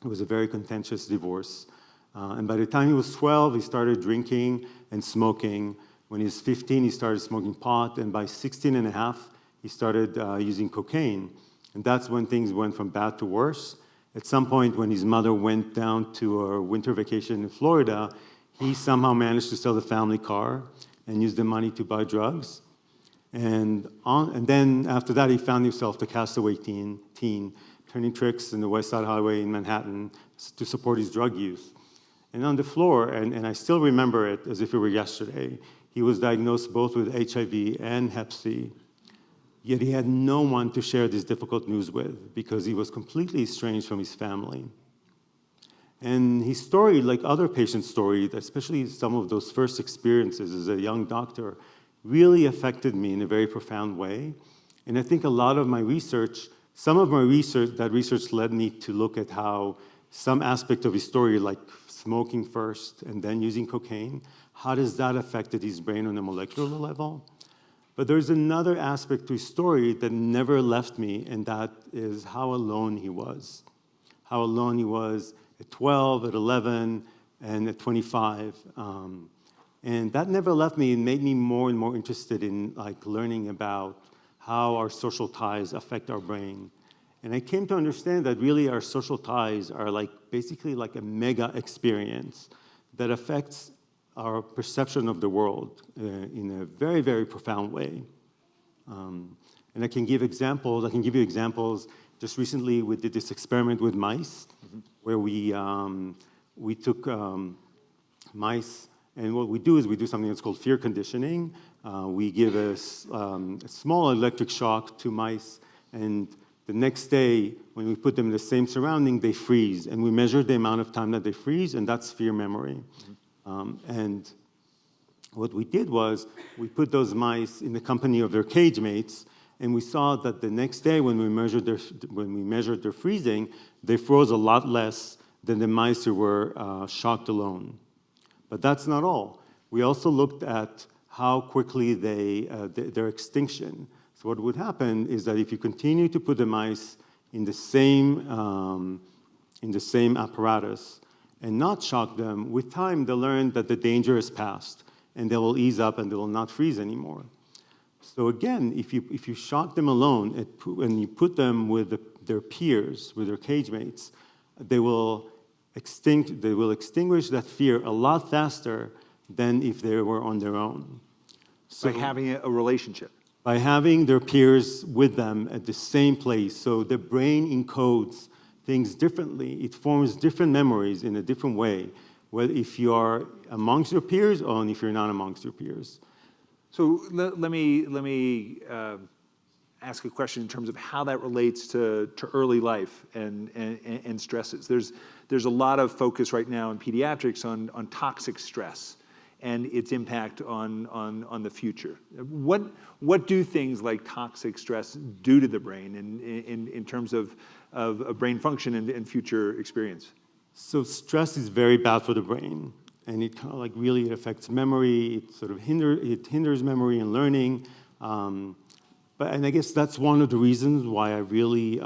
It was a very contentious divorce. And by the time he was 12, he started drinking and smoking. When he was 15, he started smoking pot. And by 16 and a half, he started using cocaine. And that's when things went from bad to worse. At some point, when his mother went down to a winter vacation in Florida, he somehow managed to sell the family car and use the money to buy drugs. And then after that, he found himself the castaway teen, turning tricks in the West Side Highway in Manhattan to support his drug use. And on the floor, and I still remember it as if it were yesterday, he was diagnosed both with HIV and Hep C. Yet he had no one to share this difficult news with because he was completely estranged from his family. And his story, like other patients' stories, especially some of those first experiences as a young doctor, really affected me in a very profound way. And I think a lot of my research, that research led me to look at how some aspect of his story, like smoking first and then using cocaine, how does that affected his brain on a molecular level? But there's another aspect to his story that never left me, and that is how alone he was. How alone he was at 12, at 11, and at 25. And that never left me and made me more and more interested in learning about how our social ties affect our brain. And I came to understand that really our social ties are basically like a mega experience that affects our perception of the world in a very, very profound way. And I can give examples. I can give you examples. Just recently, we did this experiment with mice, where we took mice, and what we do is we do something that's called fear conditioning. We give a small electric shock to mice, and the next day, when we put them in the same surrounding, they freeze, and we measure the amount of time that they freeze, and that's fear memory. And what we did was we put those mice in the company of their cage mates, and we saw that the next day when we measured their freezing, they froze a lot less than the mice who were shocked alone. But that's not all. We also looked at how quickly their extinction. So what would happen is that if you continue to put the mice in the same apparatus and not shock them, with time they'll learn that the danger is past, and they will ease up and they will not freeze anymore. So again, if you shock them alone and you put them with their peers, with their cage mates, they will extinguish that fear a lot faster than if they were on their own. So By having a relationship. by having their peers with them at the same place. So the brain encodes things differently. It forms different memories in a different way, whether if you are amongst your peers or if you're not amongst your peers. So let me ask a question in terms of how that relates to early life and stresses. There's a lot of focus right now in pediatrics on toxic stress and its impact on the future. What do things like toxic stress do to the brain in terms of brain function and future experience? So stress is very bad for the brain, and it kind of like really it affects memory. It sort of hinders memory and learning. And I guess that's one of the reasons why I really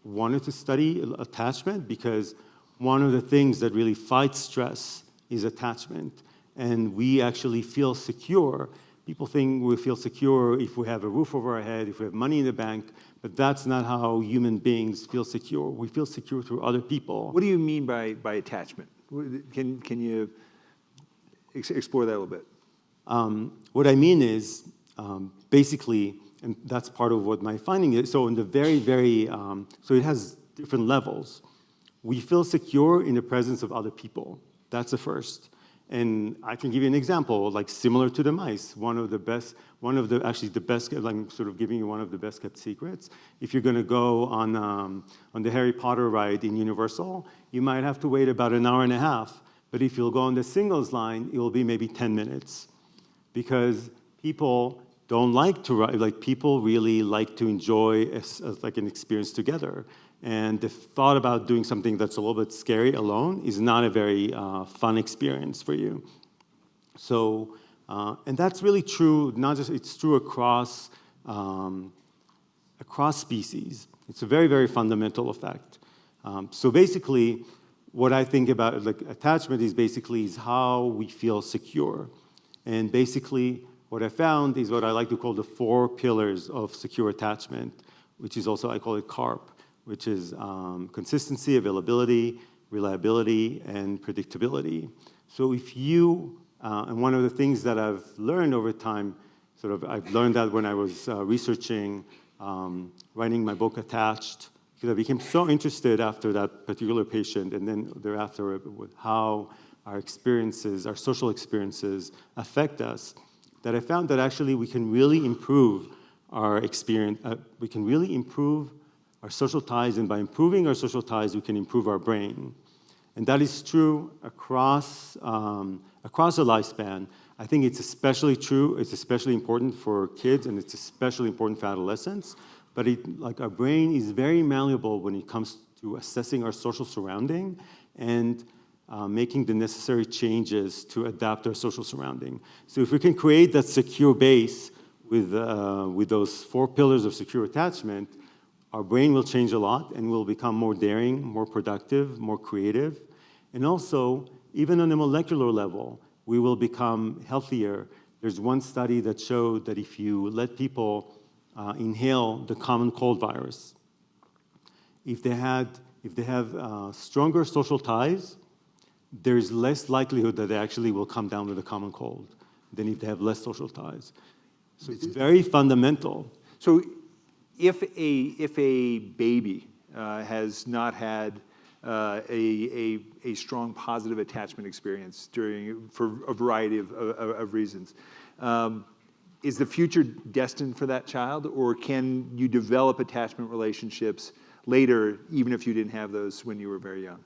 wanted to study attachment, because one of the things that really fights stress is attachment. And we actually feel secure. People think we feel secure if we have a roof over our head, if we have money in the bank, but that's not how human beings feel secure. We feel secure through other people. What do you mean by attachment? Can you explore that a little bit? What I mean is, basically, and that's part of what my finding is, so in the very, so it has different levels. We feel secure in the presence of other people. That's the first. And I can give you an example, like similar to the mice. Actually the best, I'm sort of giving you one of the best kept secrets. If you're gonna go on the Harry Potter ride in Universal, you might have to wait about an hour and a half. But if you'll go on the singles line, it will be maybe 10 minutes. Because people don't like to ride, like people really like to enjoy like an experience together. And the thought about doing something that's a little bit scary alone is not a very fun experience for you. So, and that's really true, not just, it's true across species. It's a very, very fundamental effect. So basically, what I think about like attachment is how we feel secure. And basically, what I found is what I like to call the 4 pillars of secure attachment, which is also, I call it CARP, which is consistency, availability, reliability, and predictability. So if you, and one of the things that I've learned over time, I've learned that when I was researching, writing my book Attached, because I became so interested after that particular patient, and then thereafter with how our experiences, our social experiences affect us, that I found that actually we can really improve our experience, we can really improve our social ties, and by improving our social ties, we can improve our brain. And that is true across a lifespan. I think it's especially true, it's especially important for kids, and it's especially important for adolescents. But our brain is very malleable when it comes to assessing our social surrounding and making the necessary changes to adapt our social surrounding. So if we can create that secure base with those 4 pillars of secure attachment, our brain will change a lot and we'll become more daring, more productive, more creative. And also, even on a molecular level, we will become healthier. There's one study that showed that if you let people inhale the common cold virus, if they have stronger social ties, there's less likelihood that they actually will come down with a common cold than if they have less social ties. So it's very fundamental. So if a baby has not had a strong positive attachment experience for a variety of reasons, is the future destined for that child, or can you develop attachment relationships later, even if you didn't have those when you were very young?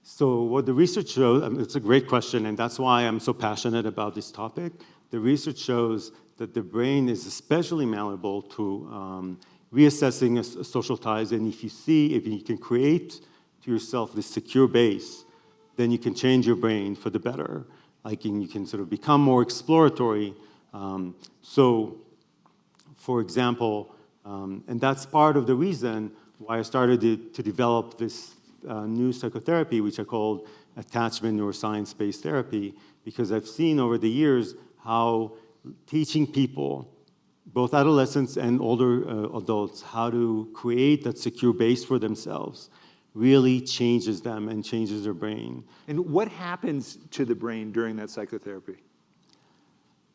So what the research shows, it's a great question, and that's why I'm so passionate about this topic. The research shows that the brain is especially malleable to reassessing social ties, and if you can create to yourself this secure base, then you can change your brain for the better. Like you can sort of become more exploratory. So, for example, and that's part of the reason why I started to develop this new psychotherapy, which I called attachment neuroscience-based therapy, because I've seen over the years how teaching people, both adolescents and older adults, how to create that secure base for themselves really changes them and changes their brain. And what happens to the brain during that psychotherapy?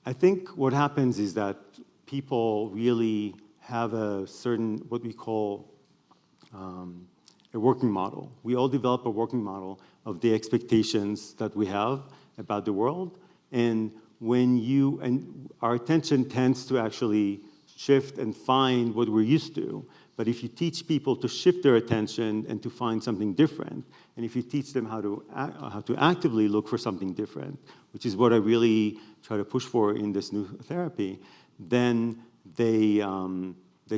I think what happens is that people really have a certain, what we call a working model. We all develop a working model of the expectations that we have about the world. And our attention tends to actually shift and find what we're used to. But if you teach people to shift their attention and to find something different, and if you teach them how to actively look for something different, which is what I really try to push for in this new therapy, then they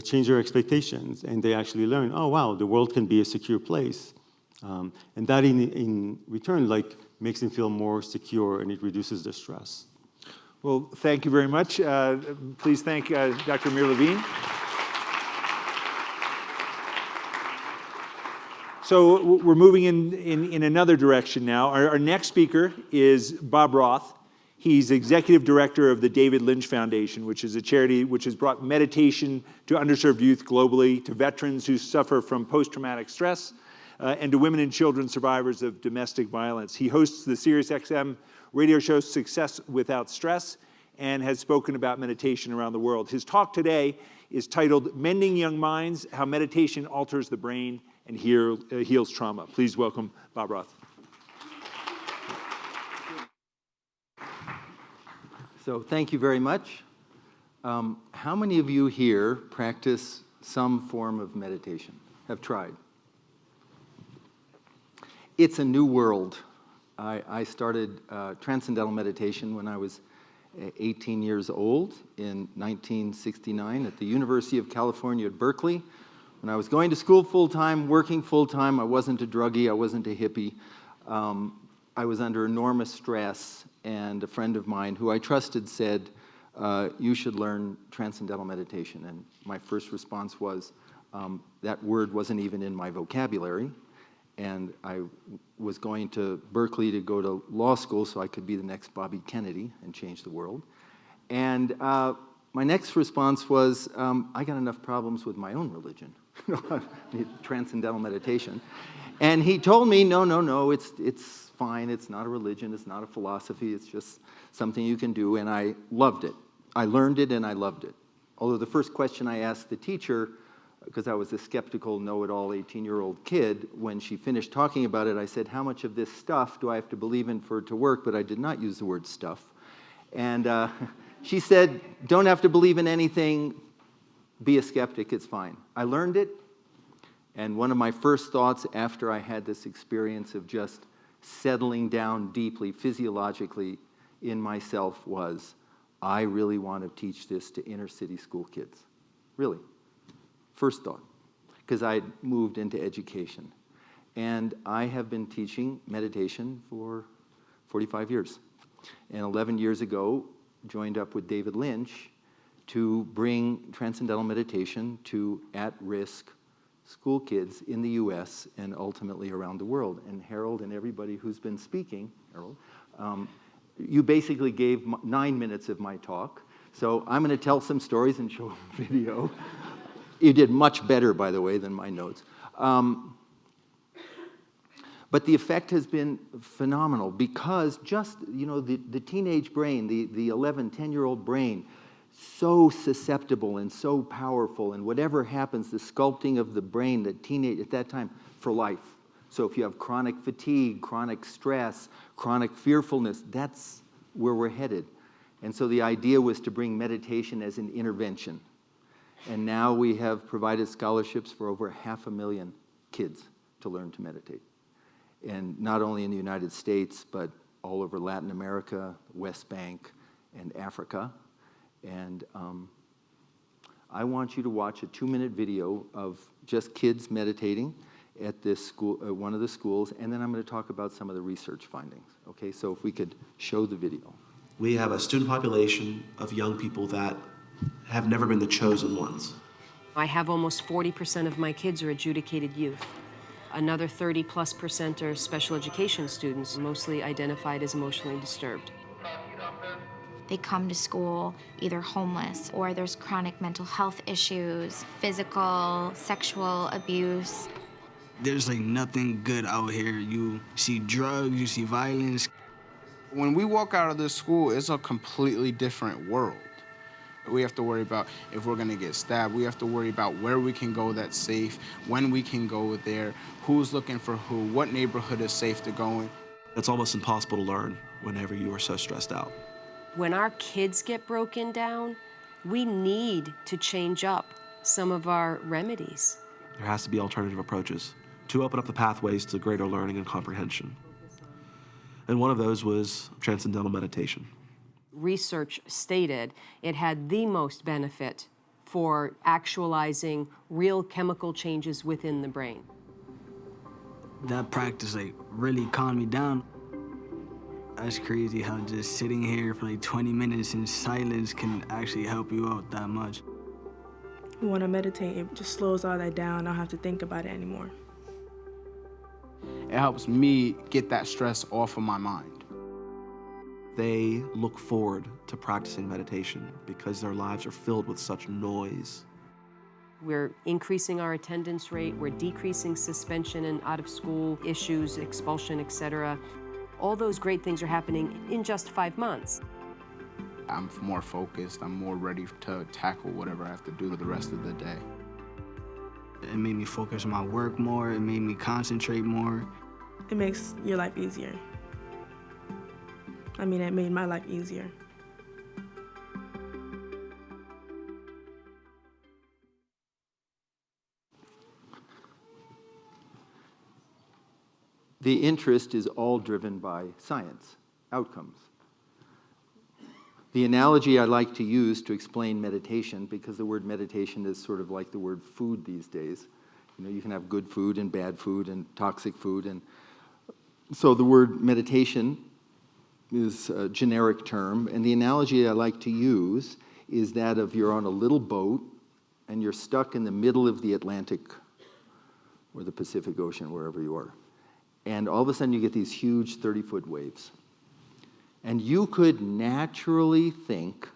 change their expectations and they actually learn, oh wow, the world can be a secure place. And that in return makes them feel more secure, and it reduces their stress. Well, thank you very much. Please thank Dr. Amir Levine. So we're moving in another direction now. Our next speaker is Bob Roth. He's executive director of the David Lynch Foundation, which is a charity which has brought meditation to underserved youth globally, to veterans who suffer from post-traumatic stress, and to women and children survivors of domestic violence. He hosts the SiriusXM radio show Success Without Stress and has spoken about meditation around the world. His talk today is titled Mending Young Minds, How Meditation Alters the Brain and Heals Trauma. Please welcome Bob Roth. So thank you very much. How many of you here practice some form of meditation, have tried? It's a new world. I started transcendental meditation when I was 18 years old in 1969 at the University of California at Berkeley. When I was going to school full-time, working full-time, I wasn't a druggie, I wasn't a hippie. I was under enormous stress, and a friend of mine who I trusted said, you should learn transcendental meditation. And my first response was, that word wasn't even in my vocabulary. And I was going to Berkeley to go to law school so I could be the next Bobby Kennedy and change the world. And my next response was, I got enough problems with my own religion, transcendental meditation. And he told me, no, it's fine, it's not a religion, it's not a philosophy, it's just something you can do, and I loved it. I learned it and I loved it. Although the first question I asked the teacher, because I was a skeptical, know-it-all 18-year-old kid, when she finished talking about it, I said, how much of this stuff do I have to believe in for it to work? But I did not use the word stuff. And she said, don't have to believe in anything, be a skeptic, it's fine. I learned it, and one of my first thoughts after I had this experience of just settling down deeply, physiologically in myself was, I really want to teach this to inner city school kids. Really. First thought, because I had moved into education. And I have been teaching meditation for 45 years. And 11 years ago, joined up with David Lynch to bring transcendental meditation to at-risk school kids in the US and ultimately around the world. And Harold and everybody who's been speaking, Harold, you basically gave 9 minutes of my talk. So I'm going to tell some stories and show a video. You did much better, by the way, than my notes. But the effect has been phenomenal because just, the teenage brain, the 11, 10-year-old brain, so susceptible and so powerful, and whatever happens, the sculpting of the brain, at that time, for life. So if you have chronic fatigue, chronic stress, chronic fearfulness, that's where we're headed. And so the idea was to bring meditation as an intervention. And now we have provided scholarships for over 500,000 kids to learn to meditate. And not only in the United States, but all over Latin America, West Bank, and Africa. And I want you to watch a 2-minute video of just kids meditating at this school, one of the schools, and then I'm going to talk about some of the research findings. Okay, so if we could show the video. We have a student population of young people that have never been the chosen ones. I have almost 40% of my kids are adjudicated youth. Another 30+% are special education students, mostly identified as emotionally disturbed. They come to school either homeless or there's chronic mental health issues, physical, sexual abuse. There's like nothing good out here. You see drugs, you see violence. When we walk out of this school, it's a completely different world. We have to worry about if we're gonna get stabbed. We have to worry about where we can go that's safe, when we can go there, who's looking for who, what neighborhood is safe to go in. It's almost impossible to learn whenever you are so stressed out. When our kids get broken down, we need to change up some of our remedies. There has to be alternative approaches to open up the pathways to greater learning and comprehension. And one of those was transcendental meditation. Research stated it had the most benefit for actualizing real chemical changes within the brain. That practice like really calmed me down. That's crazy how just sitting here for like 20 minutes in silence can actually help you out that much. When I meditate, it just slows all that down. I don't have to think about it anymore. It helps me get that stress off of my mind. They look forward to practicing meditation because their lives are filled with such noise. We're increasing our attendance rate, we're decreasing suspension and out-of-school issues, expulsion, etc. All those great things are happening in just 5 months. I'm more focused, I'm more ready to tackle whatever I have to do for the rest of the day. It made me focus on my work more, it made me concentrate more. It makes your life easier. I mean, it made my life easier. The interest is all driven by science, outcomes. The analogy I like to use to explain meditation, because the word meditation is sort of like the word food these days. You can have good food and bad food and toxic food. And so the word meditation is a generic term. And the analogy I like to use is that of you're on a little boat and you're stuck in the middle of the Atlantic or the Pacific Ocean, wherever you are. And all of a sudden you get these huge 30-foot waves. And you could naturally think,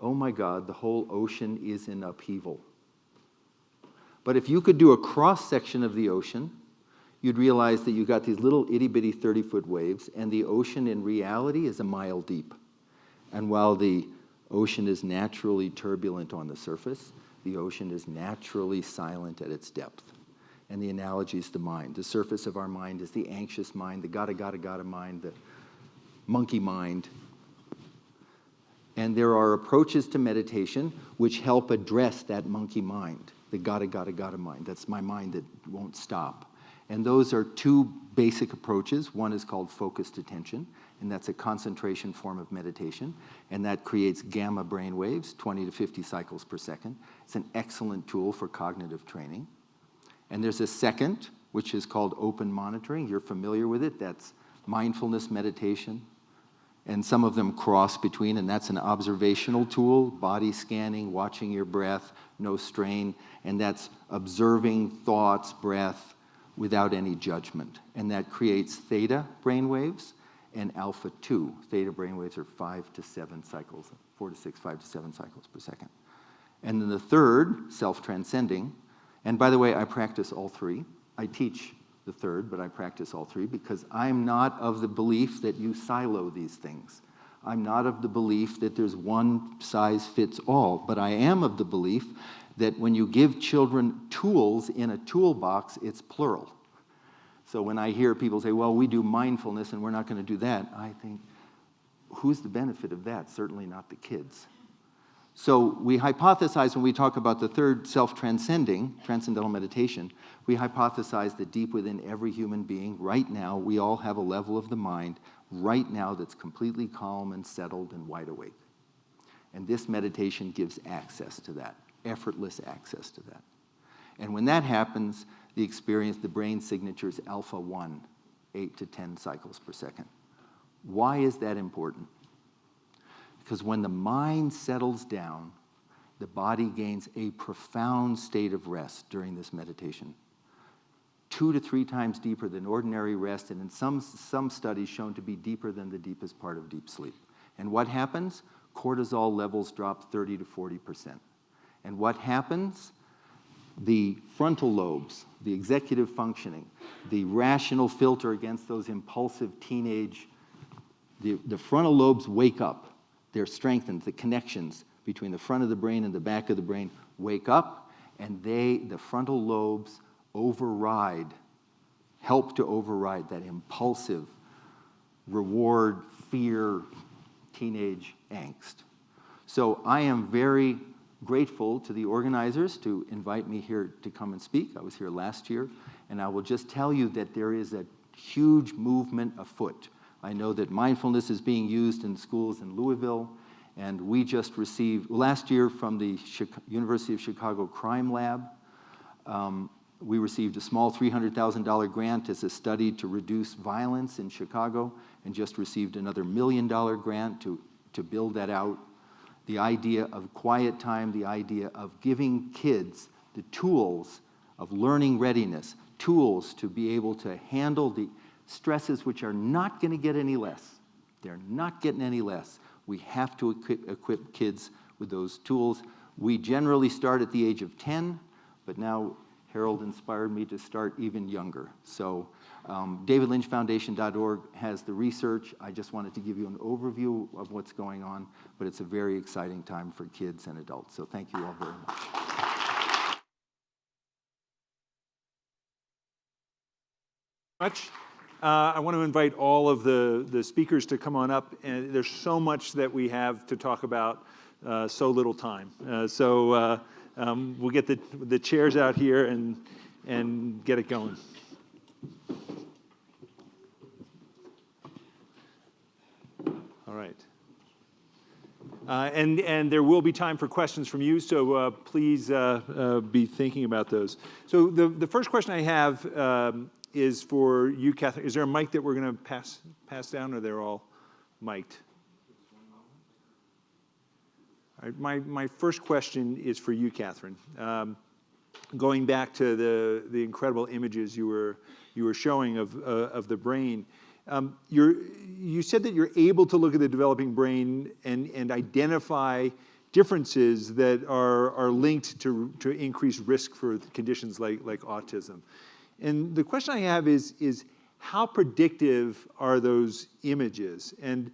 oh my God, the whole ocean is in upheaval. But if you could do a cross-section of the ocean, you'd realize that you got these little itty-bitty 30-foot waves, and the ocean in reality is a mile deep. And while the ocean is naturally turbulent on the surface, the ocean is naturally silent at its depth. And the analogy is the mind. The surface of our mind is the anxious mind, the gotta mind, the monkey mind. And there are approaches to meditation which help address that monkey mind, the gotta mind. That's my mind that won't stop. And those are two basic approaches. One is called focused attention, and that's a concentration form of meditation, and that creates gamma brain waves, 20 to 50 cycles per second. It's an excellent tool for cognitive training. And there's a second, which is called open monitoring. You're familiar with it. That's mindfulness meditation. And some of them cross between, and that's an observational tool, body scanning, watching your breath, no strain, and that's observing thoughts, breath, without any judgment. And that creates theta brainwaves and alpha 2. Theta brainwaves are 5 to 7 cycles, 4 to 6, 5 to 7 cycles per second. And then the third, self-transcending, and by the way, I practice all three. I teach the third, but I practice all three because I'm not of the belief that you silo these things. I'm not of the belief that there's one size fits all, but I am of the belief that when you give children tools in a toolbox, it's plural. So when I hear people say, well, we do mindfulness and we're not going to do that, I think, who's the benefit of that? Certainly not the kids. So we hypothesize when we talk about the third self-transcending, transcendental meditation, we hypothesize that deep within every human being, right now, we all have a level of the mind right now that's completely calm and settled and wide awake. And this meditation gives access to that, effortless access to that. And when that happens, the brain signature is alpha 1, 8 to 10 cycles per second. Why is that important? Because when the mind settles down, the body gains a profound state of rest during this meditation. 2 to 3 times deeper than ordinary rest, and in some studies shown to be deeper than the deepest part of deep sleep. And what happens? Cortisol levels drop 30 to 40%. And what happens? The frontal lobes, the executive functioning, the rational filter against those impulsive teenage, the frontal lobes wake up. They're strengthened. The connections between the front of the brain and the back of the brain wake up, and the frontal lobes help to override that impulsive reward, fear, teenage angst. So I am very grateful to the organizers to invite me here to come and speak. I was here last year, and I will just tell you that there is a huge movement afoot. I know that mindfulness is being used in schools in Louisville, and we just received, last year from the University of Chicago Crime Lab, we received a small $300,000 grant as a study to reduce violence in Chicago, and just received another $1 million grant to build that out. The idea of quiet time, the idea of giving kids the tools of learning readiness, tools to be able to handle the stresses which are not going to get any less. They're not getting any less. We have to equip kids with those tools. We generally start at the age of 10, but now Harold inspired me to start even younger. So DavidLynchFoundation.org has the research. I just wanted to give you an overview of what's going on, but it's a very exciting time for kids and adults. So thank you all very much. I want to invite all of the speakers to come on up, and there's so much that we have to talk about, so little time. We'll get the chairs out here and get it going. All right. And there will be time for questions from you, so please be thinking about those. So the first question I have is for you, Catherine. Is there a mic that we're going to pass down, or they're all mic'd? All right, my first question is for you, Catherine. Going back to the incredible images you were showing of the brain, you said that you're able to look at the developing brain and identify differences that are linked to increased risk for conditions like autism. And the question I have is how predictive are those images? And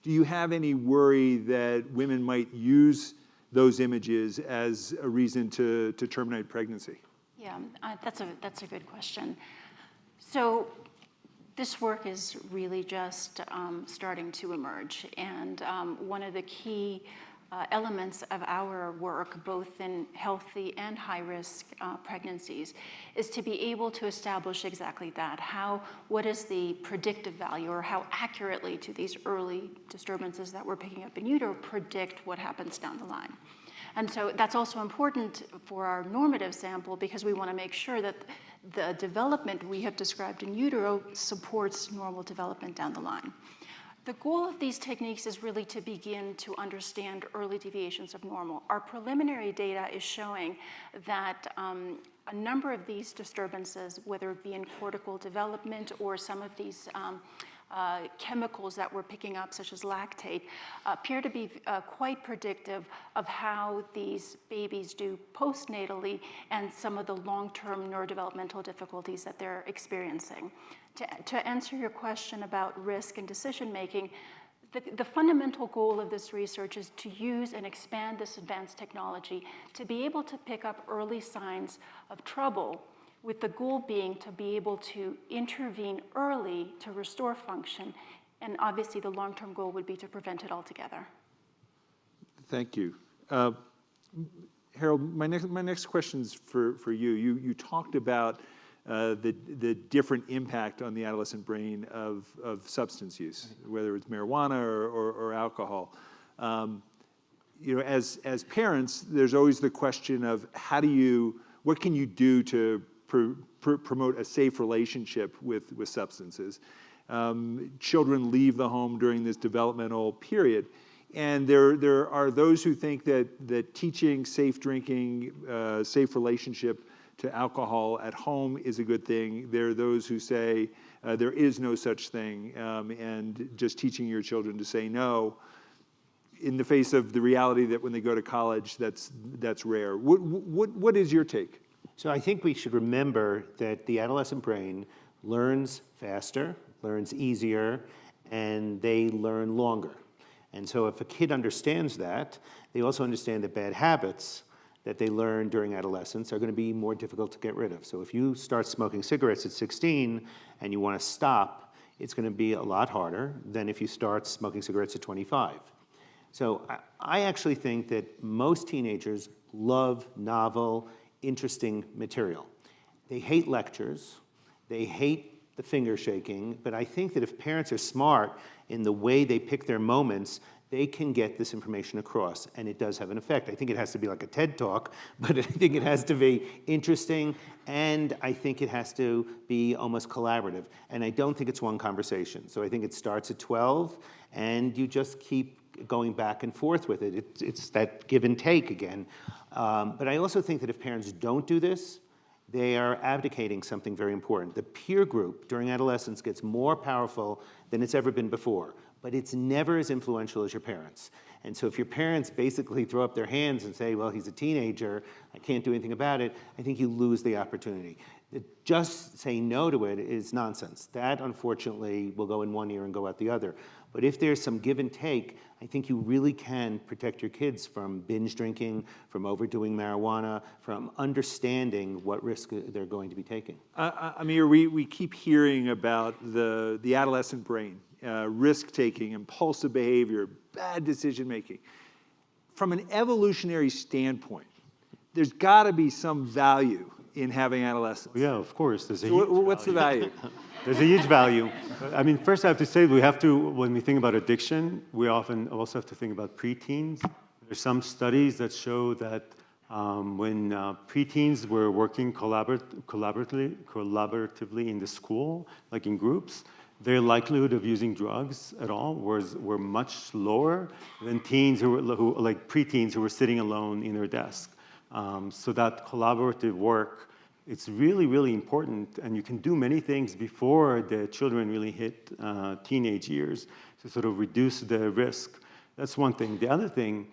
do you have any worry that women might use those images as a reason to terminate pregnancy? Yeah, that's a good question. So this work is really just starting to emerge, and one of the key elements of our work, both in healthy and high-risk pregnancies, is to be able to establish exactly that. What is the predictive value, or how accurately do these early disturbances that we're picking up in utero predict what happens down the line? And so that's also important for our normative sample, because we want to make sure that the development we have described in utero supports normal development down the line. The goal of these techniques is really to begin to understand early deviations of normal. Our preliminary data is showing that a number of these disturbances, whether it be in cortical development or some of these chemicals that we're picking up, such as lactate, appear to be quite predictive of how these babies do postnatally and some of the long-term neurodevelopmental difficulties that they're experiencing. To answer your question about risk and decision-making, the fundamental goal of this research is to use and expand this advanced technology to be able to pick up early signs of trouble, with the goal being to be able to intervene early to restore function. And obviously, the long-term goal would be to prevent it altogether. Thank you. Harold, my next question is for you. You talked about the different impact on the adolescent brain of substance use, whether it's marijuana or alcohol. As parents, there's always the question of what can you do to promote a safe relationship with substances? Children leave the home during this developmental period. And there are those who think that teaching safe drinking, safe relationship to alcohol at home is a good thing. There are those who say there is no such thing, and just teaching your children to say no in the face of the reality that when they go to college, that's rare. What is your take? So I think we should remember that the adolescent brain learns faster, learns easier, and they learn longer. And so if a kid understands that, they also understand that bad habits that they learn during adolescence are going to be more difficult to get rid of. So if you start smoking cigarettes at 16 and you want to stop, it's going to be a lot harder than if you start smoking cigarettes at 25. So I actually think that most teenagers love novel, interesting material. They hate lectures, they hate the finger shaking, but I think that if parents are smart in the way they pick their moments, they can get this information across, and it does have an effect. I think it has to be like a TED Talk, but I think it has to be interesting, and I think it has to be almost collaborative. And I don't think it's one conversation. So I think it starts at 12, and you just keep going back and forth with it. It's that give and take again. But I also think that if parents don't do this, they are abdicating something very important. The peer group during adolescence gets more powerful than it's ever been before, but it's never as influential as your parents. And so if your parents basically throw up their hands and say, well, he's a teenager, I can't do anything about it, I think you lose the opportunity. Just saying no to it is nonsense. That, unfortunately, will go in one ear and go out the other. But if there's some give and take, I think you really can protect your kids from binge drinking, from overdoing marijuana, from understanding what risk they're going to be taking. Amir, we keep hearing about the adolescent brain, risk-taking, impulsive behavior, bad decision-making. From an evolutionary standpoint, there's got to be some value in having adolescence. Yeah, of course. What's the value? There's a huge value. I mean, first I have to say when we think about addiction, we often also have to think about preteens. There's some studies that show that when preteens were working collaboratively in the school, like in groups, their likelihood of using drugs at all were much lower than teens like preteens who were sitting alone in their desk. So that collaborative work, it's really, really important, and you can do many things before the children really hit teenage years to sort of reduce the risk. That's one thing. The other thing,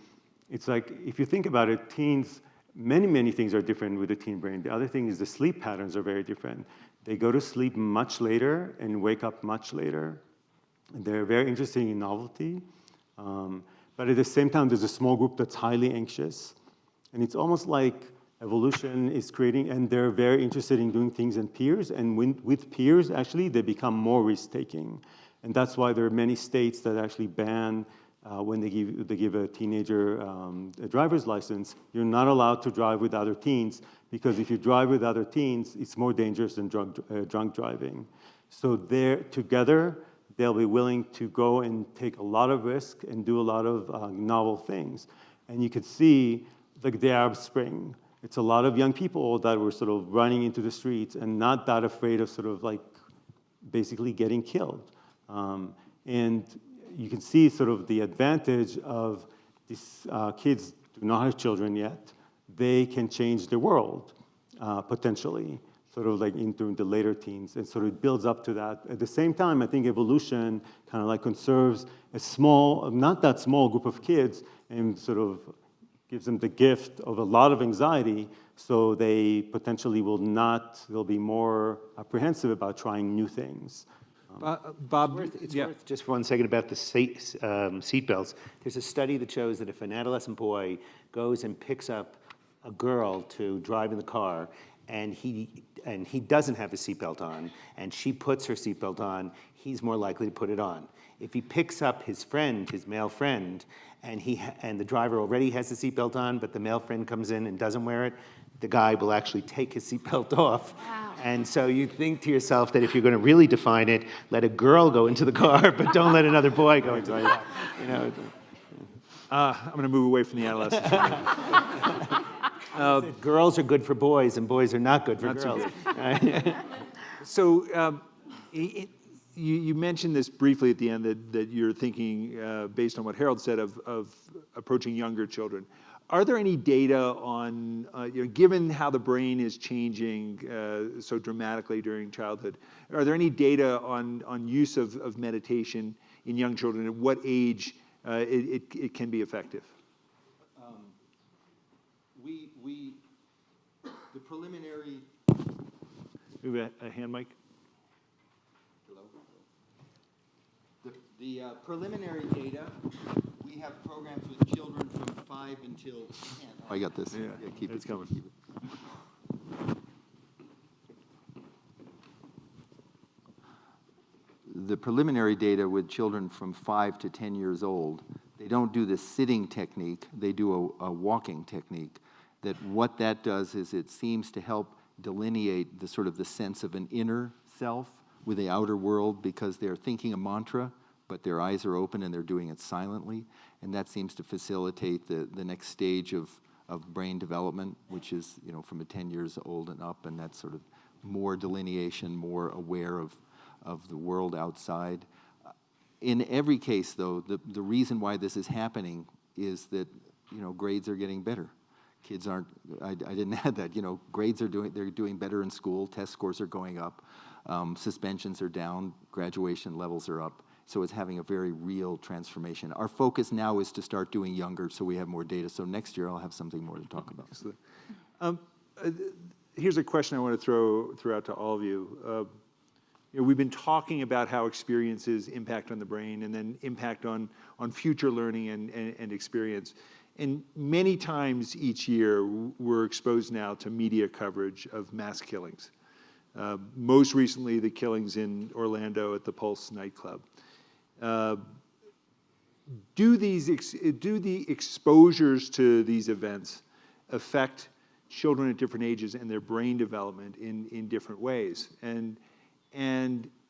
it's like, if you think about it, teens, many things are different with the teen brain. The other thing is the sleep patterns are very different. They go to sleep much later and wake up much later. They're very interested in novelty. But at the same time, there's a small group that's highly anxious. And it's almost like evolution is creating, and they're very interested in doing things in peers. And with peers, actually, they become more risk-taking. And that's why there are many states that actually ban when they give a teenager a driver's license, you're not allowed to drive with other teens, because if you drive with other teens, it's more dangerous than drunk driving. So together, they'll be willing to go and take a lot of risk and do a lot of novel things. And you could see, like the Arab Spring, it's a lot of young people that were sort of running into the streets and not that afraid of sort of like basically getting killed. And you can see sort of the advantage of these kids do not have children yet. They can change the world. potentially, sort of like into the later teens, and sort of builds up to that. At the same time, I think evolution kind of like conserves a small, not that small group of kids and sort of gives them the gift of a lot of anxiety, so they potentially will not, they'll be more apprehensive about trying new things. Bob, It's worth just for 1 second about the seatbelts. There's a study that shows that if an adolescent boy goes and picks up a girl to drive in the car, and he doesn't have his seatbelt on, and she puts her seatbelt on, he's more likely to put it on. If he picks up his friend, his male friend, and the driver already has the seatbelt on, but the male friend comes in and doesn't wear it, the guy will actually take his seatbelt off. Wow. And so you think to yourself that if you're going to really define it, let a girl go into the car, but don't let another boy go into the car. You know. I'm going to move away from the adolescents. Girls are good for boys, and boys are not good for Not so girls. So you mentioned this briefly at the end that you're thinking, based on what Harold said, of approaching younger children. Are there any data on, given how the brain is changing so dramatically during childhood, are there any data on use of meditation in young children? At what age it can be effective? The preliminary. We have a hand mic. The preliminary data, we have programs with children from 5 until 10. Oh, I got this. Yeah, keep it's it coming. Keep it. The preliminary data with children from 5 to 10 years old, they don't do the sitting technique, they do a walking technique. That what that does is it seems to help delineate the sort of the sense of an inner self with the outer world, because they're thinking a mantra, but their eyes are open and they're doing it silently. And that seems to facilitate the next stage of brain development, which is, from a 10 years old and up, and that's sort of more delineation, more aware of the world outside. In every case, though, the reason why this is happening is that, grades are getting better. Kids aren't, I didn't add that, grades they're doing better in school, test scores are going up, suspensions are down, graduation levels are up. So it's having a very real transformation. Our focus now is to start doing younger so we have more data. So next year I'll have something more to talk about. Here's a question I want to throw out to all of you. We've been talking about how experiences impact on the brain and then impact on future learning and experience. And many times each year, we're exposed now to media coverage of mass killings. Most recently, the killings in Orlando at the Pulse nightclub. Do the exposures to these events affect children at different ages and their brain development in different ways? And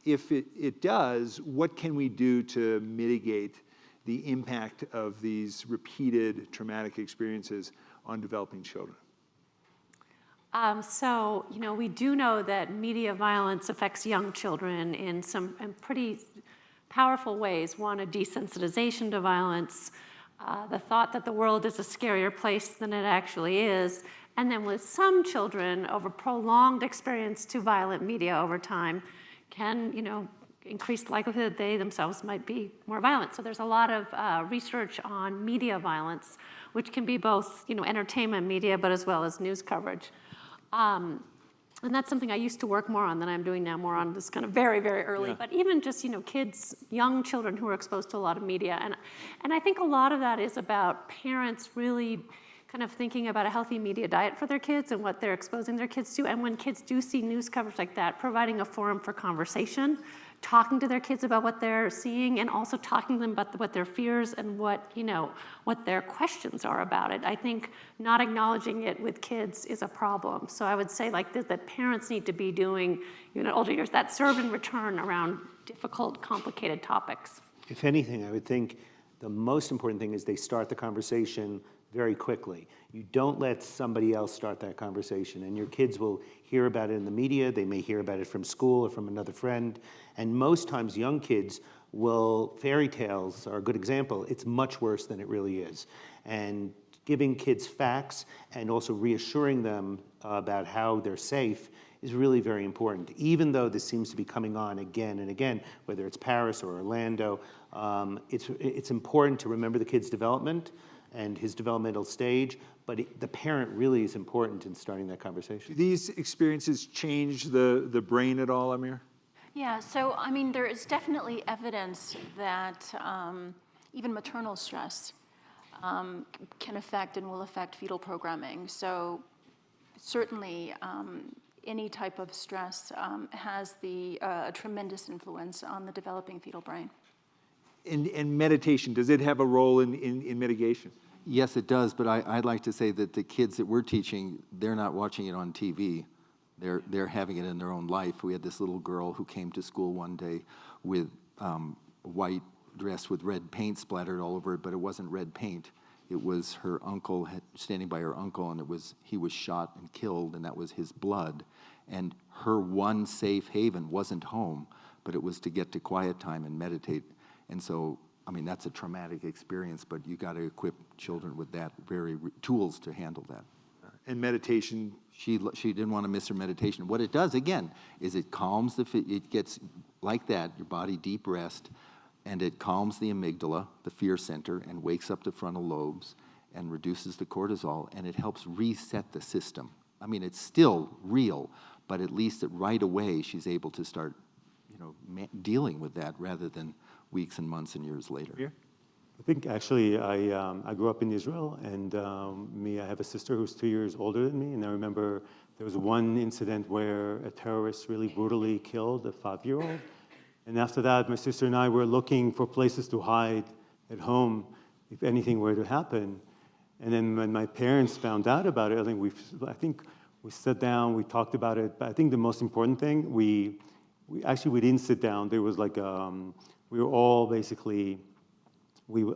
if it does, what can we do to mitigate the impact of these repeated traumatic experiences on developing children? We do know that media violence affects young children in pretty powerful ways. One, a desensitization to violence, the thought that the world is a scarier place than it actually is, and then with some children, over prolonged experience to violent media over time, can, increase the likelihood that they themselves might be more violent. So there's a lot of research on media violence, which can be both, entertainment media, but as well as news coverage. And that's something I used to work more on than I'm doing now, more on this kind of very, very early. Yeah. But even just, kids, young children who are exposed to a lot of media. And I think a lot of that is about parents really kind of thinking about a healthy media diet for their kids and what they're exposing their kids to. And when kids do see news coverage like that, providing a forum for conversation, talking to their kids about what they're seeing, and also talking to them about what their fears and what their questions are about it. I think not acknowledging it with kids is a problem. So I would say that parents need to be doing, in older years, that serve and return around difficult, complicated topics. If anything, I would think the most important thing is they start the conversation very quickly. You don't let somebody else start that conversation, and your kids will hear about it in the media, they may hear about it from school or from another friend, and most times young kids fairy tales are a good example, it's much worse than it really is. And giving kids facts and also reassuring them about how they're safe is really very important. Even though this seems to be coming on again and again, whether it's Paris or Orlando, it's important to remember the kid's development and his developmental stage, but the parent really is important in starting that conversation. Do these experiences change the brain at all, Amir? Yeah, so I mean, there is definitely evidence that even maternal stress can affect and will affect fetal programming. So certainly any type of stress has a tremendous influence on the developing fetal brain. And meditation, does it have a role in mitigation? Yes, it does, but I'd like to say that the kids that we're teaching, they're not watching it on TV. They're having it in their own life. We had this little girl who came to school one day with a white dress with red paint splattered all over it, but it wasn't red paint. It was her uncle standing by her uncle, and he was shot and killed, and that was his blood. And her one safe haven wasn't home, but it was to get to quiet time and meditate. And so, I mean, that's a traumatic experience, but you got to equip children with that tools to handle that. And meditation? She didn't want to miss her meditation. What it does, again, is it calms it gets like that, your body deep rest, and it calms the amygdala, the fear center, and wakes up the frontal lobes and reduces the cortisol, and it helps reset the system. I mean, it's still real, but at least right away she's able to start, dealing with that rather than weeks and months and years later. Yeah. I think actually I grew up in Israel, and I have a sister who's 2 years older than me, and I remember there was one incident where a terrorist really brutally killed a 5-year-old. And after that, my sister and I were looking for places to hide at home if anything were to happen. And then when my parents found out about it, I think we sat down, we talked about it. But I think the most important thing, we didn't sit down. There was we were all basically,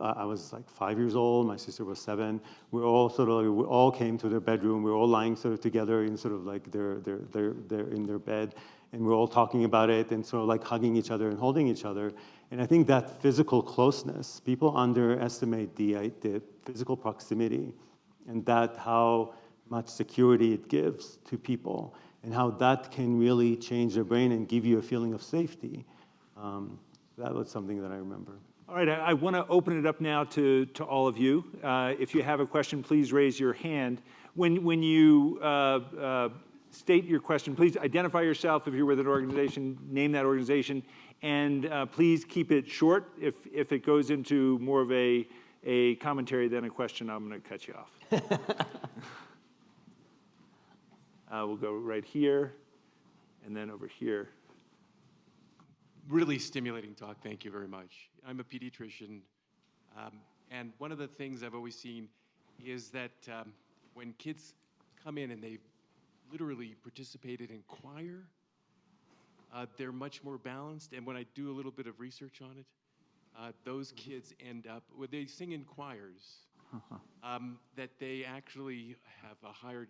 I was like 5 years old, my sister was 7. We all came to their bedroom. We were all lying sort of together in sort of like they're in their bed, and we're all talking about it and sort of like hugging each other and holding each other. And I think that physical closeness, people underestimate the physical proximity, and that how much security it gives to people, and how that can really change their brain and give you a feeling of safety. That was something that I remember. All right, I want to open it up now to all of you. If you have a question, please raise your hand. When you state your question, please identify yourself. If you're with an organization, name that organization, and please keep it short. If it goes into more of a commentary than a question, I'm going to cut you off. We'll go right here, and then over here. Really stimulating talk. Thank you very much. I'm a pediatrician, and one of the things I've always seen is that when kids come in and they've literally participated in choir, they're much more balanced. And when I do a little bit of research on it, those kids end up, when they sing in choirs, that they actually have a higher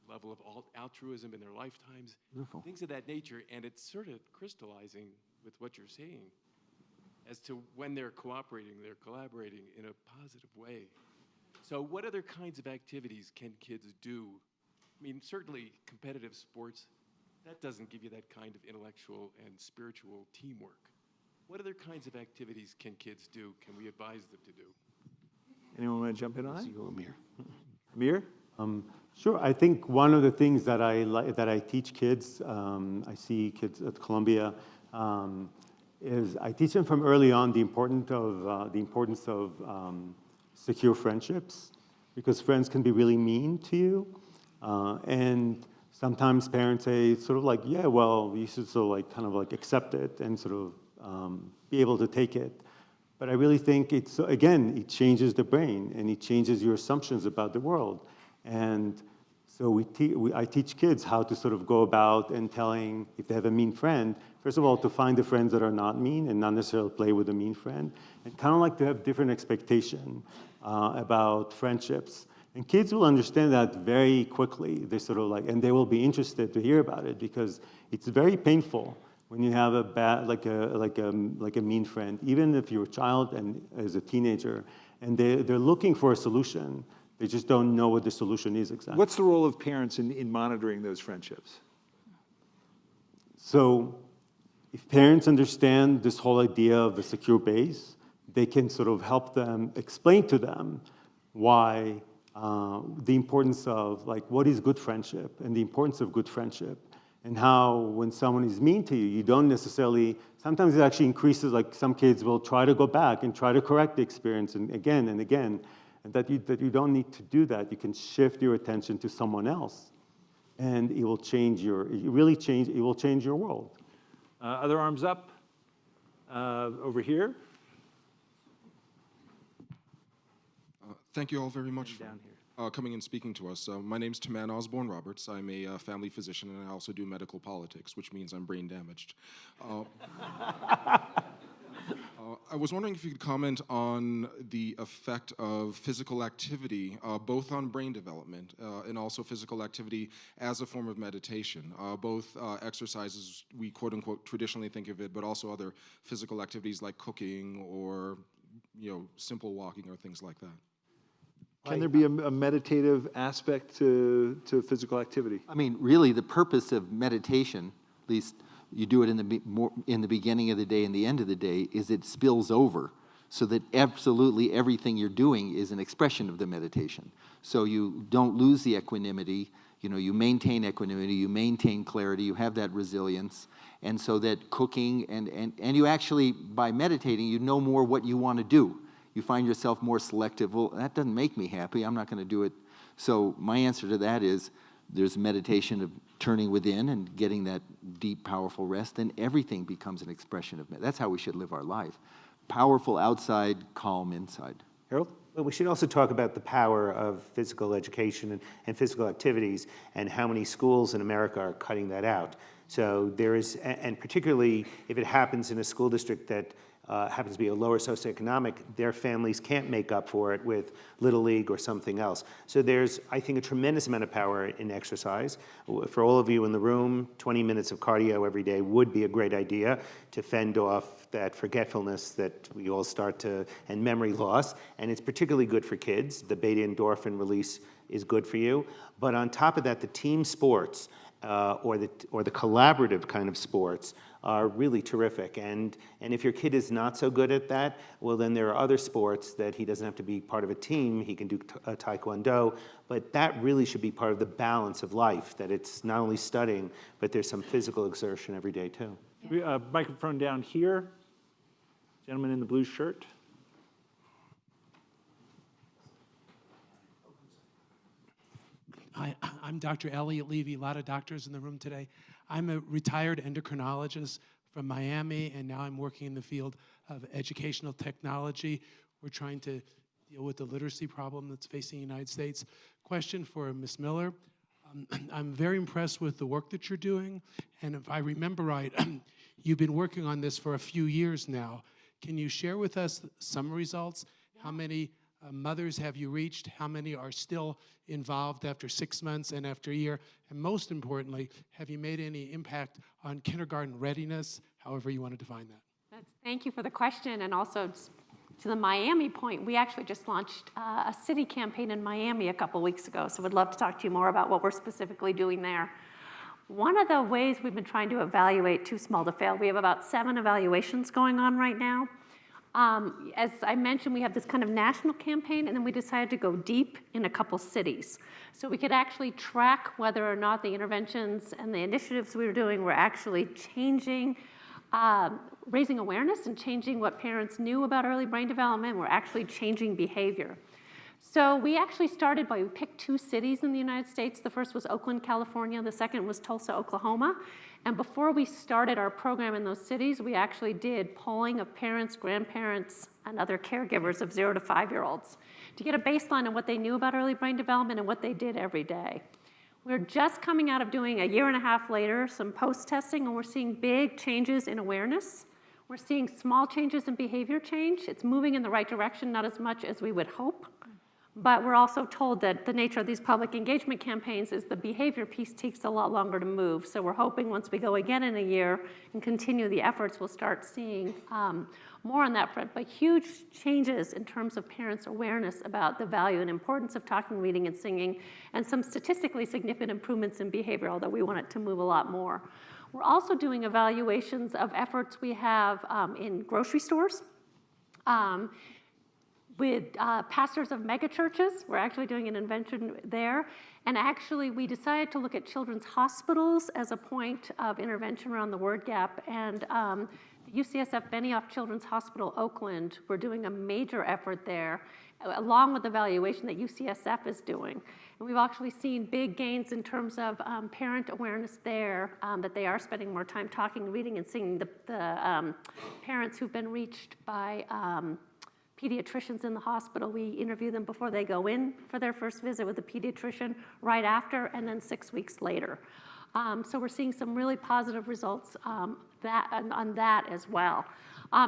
level of altruism in their lifetimes, things of that nature. And it's sort of crystallizing with what you're saying as to when they're cooperating, they're collaborating in a positive way. So what other kinds of activities can kids do? I mean, certainly competitive sports, that doesn't give you that kind of intellectual and spiritual teamwork. What other kinds of activities can kids do? Can we advise them to do? Anyone want to jump in on that? Amir. Amir? Sure. I think one of the things that I teach kids, I see kids at Columbia, is I teach them from early on the importance of secure friendships, because friends can be really mean to you, and sometimes parents say sort of like, yeah, well, you should sort of like kind of like accept it and sort of be able to take it. But I really think it changes the brain, and it changes your assumptions about the world. And so I teach kids how to sort of go about and telling, if they have a mean friend, first of all, to find the friends that are not mean and not necessarily play with a mean friend, and kind of like to have different expectation about friendships. And kids will understand that very quickly. They sort of like, and they will be interested to hear about it, because it's very painful when you have a bad, like a mean friend, even if you're a child and as a teenager, and they're looking for a solution. They just don't know what the solution is exactly. What's the role of parents in monitoring those friendships? So if parents understand this whole idea of a secure base, they can sort of help them, explain to them why the importance of like what is good friendship and the importance of good friendship, and how when someone is mean to you, you don't necessarily, sometimes it actually increases, like some kids will try to go back and try to correct the experience and again, and that you don't need to do that. You can shift your attention to someone else, and it will change it will change your world. Other arms up. Over here. Thank you all very much Down for coming and speaking to us. My name's Taman Osborne Roberts. I'm a family physician, and I also do medical politics, which means I'm brain damaged. I was wondering if you could comment on the effect of physical activity, both on brain development and also physical activity as a form of meditation. Both exercises we quote-unquote traditionally think of it, but also other physical activities like cooking or simple walking or things like that. Can there be a meditative aspect to physical activity? I mean, really, the purpose of meditation, at least you do it in the beginning of the day and the end of the day, is it spills over so that absolutely everything you're doing is an expression of the meditation. So you don't lose the equanimity, you maintain equanimity, you maintain clarity, you have that resilience, and so that cooking, and you actually, by meditating, you know more what you want to do. You find yourself more selective. Well, that doesn't make me happy. I'm not going to do it. So my answer to that is there's meditation of turning within and getting that deep, powerful rest, and everything becomes an expression of that's how we should live our life. Powerful outside, calm inside. Harold? Well, we should also talk about the power of physical education and physical activities and how many schools in America are cutting that out. So there is, and particularly if it happens in a school district that happens to be a lower socioeconomic, their families can't make up for it with Little League or something else. So there's, I think, a tremendous amount of power in exercise. For all of you in the room, 20 minutes of cardio every day would be a great idea to fend off that forgetfulness that we all start to, and memory loss. And it's particularly good for kids. The beta endorphin release is good for you. But on top of that, the team sports or the collaborative kind of sports are really terrific. And if your kid is not so good at that, well, then there are other sports that he doesn't have to be part of a team. He can do taekwondo, but that really should be part of the balance of life, that it's not only studying, but there's some physical exertion every day too. Microphone down here. Gentleman in the blue shirt. Hi, I'm Dr. Elliot Levy. A lot of doctors in the room today. I'm a retired endocrinologist from Miami, and now I'm working in the field of educational technology. We're trying to deal with the literacy problem that's facing the United States. Question for Ms. Miller. I'm very impressed with the work that you're doing, and if I remember right, you've been working on this for a few years now. Can you share with us some results? How many mothers have you reached? How many are still involved after 6 months and after a year? And most importantly, have you made any impact on kindergarten readiness, however you want to define that? Thank you for the question, and also to the Miami point, we actually just launched a city campaign in Miami a couple weeks ago, so we'd love to talk to you more about what we're specifically doing there. One of the ways we've been trying to evaluate Too Small to Fail, we have about 7 evaluations going on right now. As I mentioned, we have this kind of national campaign, and then we decided to go deep in a couple cities. So we could actually track whether or not the interventions and the initiatives we were doing were actually changing, raising awareness and changing what parents knew about early brain development. We're actually changing behavior. So we actually started we picked 2 cities in the United States. The first was Oakland, California. The second was Tulsa, Oklahoma. And before we started our program in those cities, we actually did polling of parents, grandparents, and other caregivers of 0 to 5-year-olds to get a baseline on what they knew about early brain development and what they did every day. We're just coming out of doing, a year and a half later, some post-testing, and we're seeing big changes in awareness. We're seeing small changes in behavior change. It's moving in the right direction, not as much as we would hope. But we're also told that the nature of these public engagement campaigns is the behavior piece takes a lot longer to move. So we're hoping once we go again in a year and continue the efforts, we'll start seeing more on that front. But huge changes in terms of parents' awareness about the value and importance of talking, reading, and singing, and some statistically significant improvements in behavior, although we want it to move a lot more. We're also doing evaluations of efforts we have in grocery stores. With pastors of megachurches. We're actually doing an intervention there. And actually, we decided to look at children's hospitals as a point of intervention around the word gap. And the UCSF Benioff Children's Hospital, Oakland, we're doing a major effort there, along with the evaluation that UCSF is doing. And we've actually seen big gains in terms of parent awareness there, that they are spending more time talking, reading, and singing. The parents who've been reached by pediatricians in the hospital, we interview them before they go in for their first visit with a pediatrician, right after, and then 6 weeks later. So we're seeing some really positive results on that as well.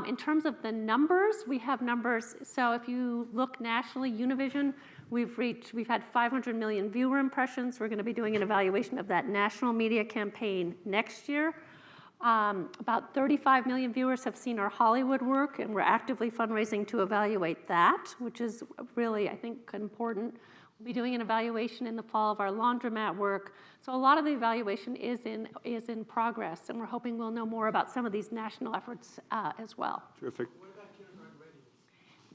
In terms of the numbers, we have numbers. So if you look nationally, Univision, we've had 500 million viewer impressions. We're going to be doing an evaluation of that national media campaign next year. About 35 million viewers have seen our Hollywood work, and we're actively fundraising to evaluate that, which is really, I think, important. We'll be doing an evaluation in the fall of our laundromat work. So a lot of the evaluation is in progress, and we're hoping we'll know more about some of these national efforts as well. Terrific.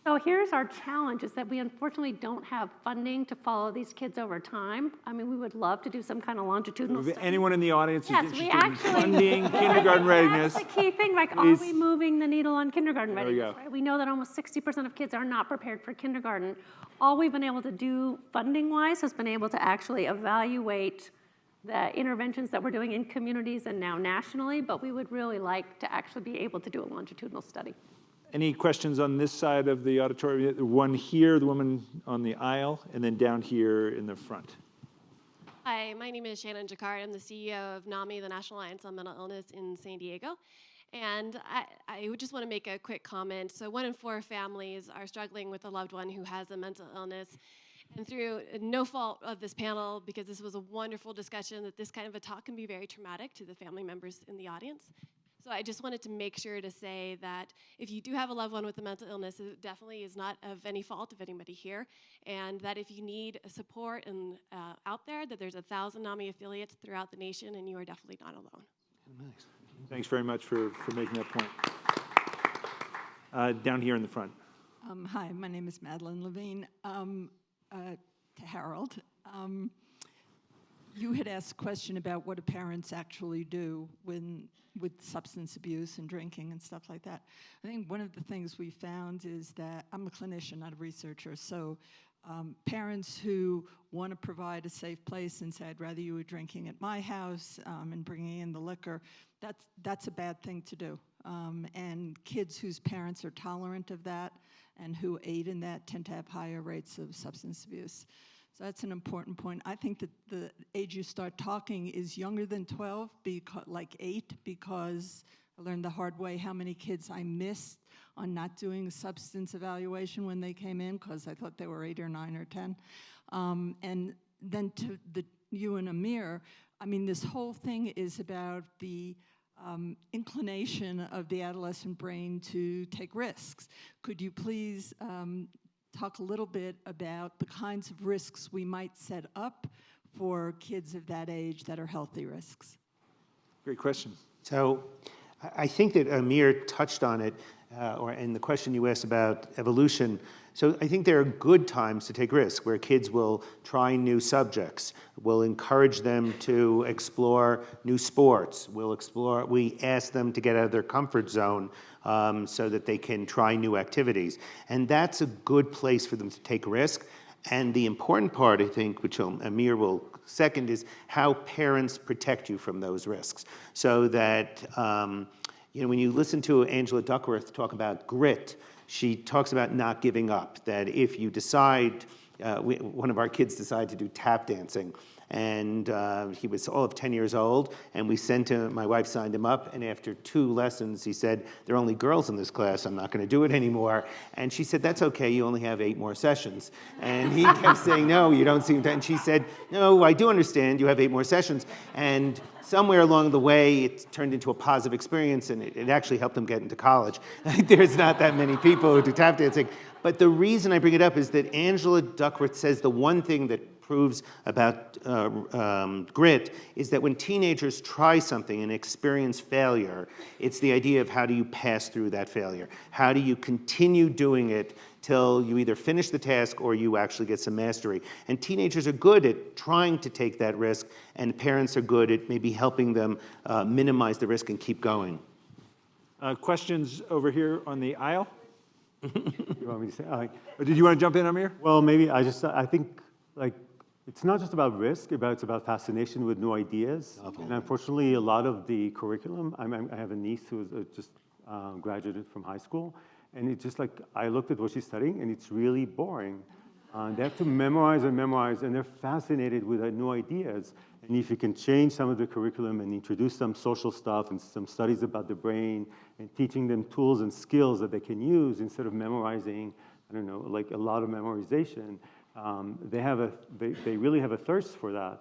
So here's our challenge, is that we unfortunately don't have funding to follow these kids over time. I mean, we would love to do some kind of longitudinal study. Anyone in the audience Yes, is we interested in actually, funding kindergarten readiness? That's the key thing, like, are Please. we moving the needle on kindergarten There we readiness? go. Right? We know that almost 60% of kids are not prepared for kindergarten. All we've been able to do funding-wise has been able to actually evaluate the interventions that we're doing in communities and now nationally, but we would really like to actually be able to do a longitudinal study. Any questions on this side of the auditorium? The one here, the woman on the aisle, and then down here in the front. Hi, my name is Shannon Jacquard. I'm the CEO of NAMI, the National Alliance on Mental Illness in San Diego. And I would just want to make a quick comment. So 1 in 4 families are struggling with a loved one who has a mental illness. And through no fault of this panel, because this was a wonderful discussion, that this kind of a talk can be very traumatic to the family members in the audience. So I just wanted to make sure to say that if you do have a loved one with a mental illness, it definitely is not of any fault of anybody here, and that if you need support and out there, that there's 1,000 NAMI affiliates throughout the nation, and you are definitely not alone. Nice. Thanks very much for making that point. Down here in the front. Hi, my name is Madeline Levine. To Harold, you had asked a question about what do parents actually do with substance abuse and drinking and stuff like that. I think one of the things we found is that I'm a clinician, not a researcher, so parents who want to provide a safe place and say, I'd rather you were drinking at my house and bringing in the liquor, that's a bad thing to do. And kids whose parents are tolerant of that and who aid in that tend to have higher rates of substance abuse. So that's an important point. I think that the age you start talking is younger than 12, like 8, because I learned the hard way how many kids I missed on not doing a substance evaluation when they came in because I thought they were 8 or 9 or 10. And then to you and Amir, I mean, this whole thing is about the inclination of the adolescent brain to take risks. Could you please talk a little bit about the kinds of risks we might set up for kids of that age that are healthy risks? Great question. So I think that Amir touched on it, or in the question you asked about evolution. So I think there are good times to take risks where kids will try new subjects. We'll encourage them to explore new sports. We ask them to get out of their comfort zone so that they can try new activities. And that's a good place for them to take risk. And the important part, I think, which Amir will second, is how parents protect you from those risks. So that, when you listen to Angela Duckworth talk about grit, she talks about not giving up, that if you decide, one of our kids decided to do tap dancing, and he was all of 10 years old, and we sent him, my wife signed him up, and after 2 lessons, he said, there are only girls in this class, I'm not gonna do it anymore. And she said, that's okay, you only have 8 more sessions. And he kept saying, no, you don't seem to, and she said, no, I do understand, you have 8 more sessions. And somewhere along the way, it turned into a positive experience, and it actually helped him get into college. There's not that many people who do tap dancing. But the reason I bring it up is that Angela Duckworth says the one thing that proves about grit is that when teenagers try something and experience failure, it's the idea of how do you pass through that failure? How do you continue doing it till you either finish the task or you actually get some mastery? And teenagers are good at trying to take that risk, and parents are good at maybe helping them minimize the risk and keep going. Questions over here on the aisle? You want me to say? Did you want to jump in, Amir? Well, maybe I think, like, it's not just about risk, it's about fascination with new ideas. And unfortunately, a lot of the curriculum, I have a niece who just graduated from high school, and it's just like, I looked at what she's studying, and it's really boring. They have to memorize and memorize, and they're fascinated with new ideas. And if you can change some of the curriculum and introduce some social stuff and some studies about the brain and teaching them tools and skills that they can use instead of memorizing, I don't know, like a lot of memorization, they really have a thirst for that.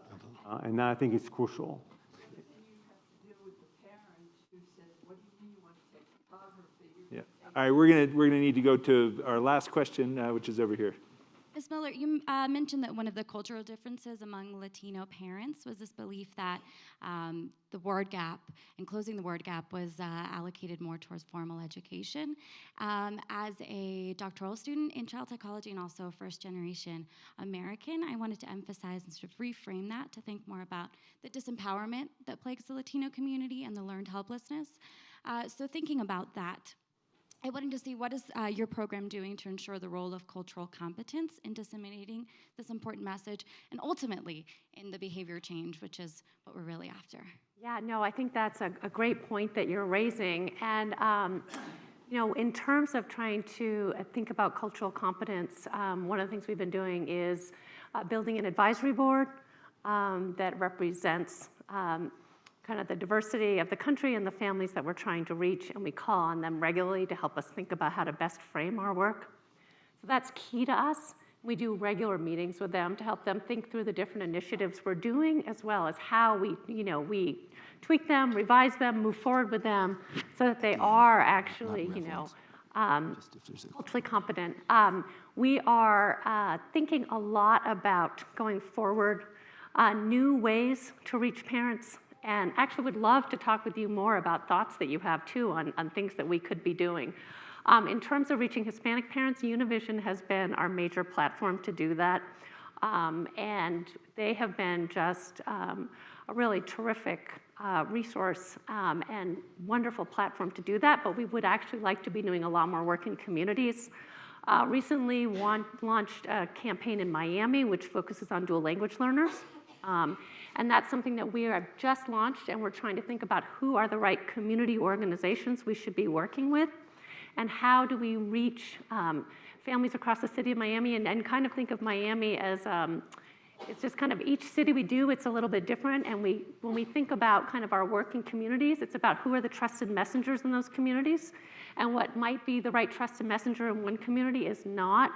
And that I think is crucial. Yeah. All right, we're gonna need to go to our last question, which is over here. Ms. Miller, you mentioned that one of the cultural differences among Latino parents was this belief that the word gap and closing the word gap was allocated more towards formal education. As a doctoral student in child psychology and also a first-generation American, I wanted to emphasize and sort of reframe that to think more about the disempowerment that plagues the Latino community and the learned helplessness. So thinking about that, I wanted to see what is your program doing to ensure the role of cultural competence in disseminating this important message and ultimately in the behavior change, which is what we're really after. Yeah, no, I think that's a great point that you're raising. And in terms of trying to think about cultural competence, one of the things we've been doing is building an advisory board that represents kind of the diversity of the country and the families that we're trying to reach, and we call on them regularly to help us think about how to best frame our work. So that's key to us. We do regular meetings with them to help them think through the different initiatives we're doing, as well as how we tweak them, revise them, move forward with them, so that they are actually, culturally competent. We are thinking a lot about going forward, new ways to reach parents. And actually would love to talk with you more about thoughts that you have too on things that we could be doing. In terms of reaching Hispanic parents, Univision has been our major platform to do that. And they have been just a really terrific resource and wonderful platform to do that, but we would actually like to be doing a lot more work in communities. Recently launched a campaign in Miami which focuses on dual language learners. And that's something that we have just launched, and we're trying to think about who are the right community organizations we should be working with, and how do we reach families across the city of Miami, and kind of think of Miami as, it's just kind of each city we do, it's a little bit different, and when we think about kind of our work in communities, it's about who are the trusted messengers in those communities, and what might be the right trusted messenger in one community is not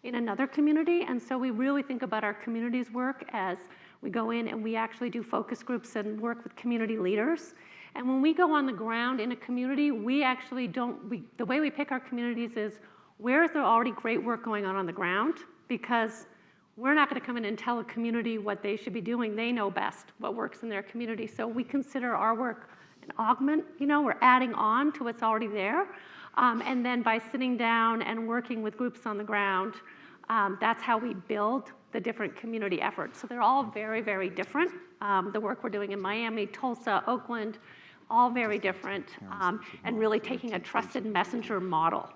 in another community. And so we really think about our communities work as we go in and we actually do focus groups and work with community leaders. And when we go on the ground in a community, we actually the way we pick our communities is, where is there already great work going on the ground? Because we're not going to come in and tell a community what they should be doing. They know best what works in their community. So we consider our work an augment, we're adding on to what's already there. And then by sitting down and working with groups on the ground, that's how we build the different community efforts. So they're all very, very different. The work we're doing in Miami, Tulsa, Oakland, all very different, and really taking a trusted messenger model.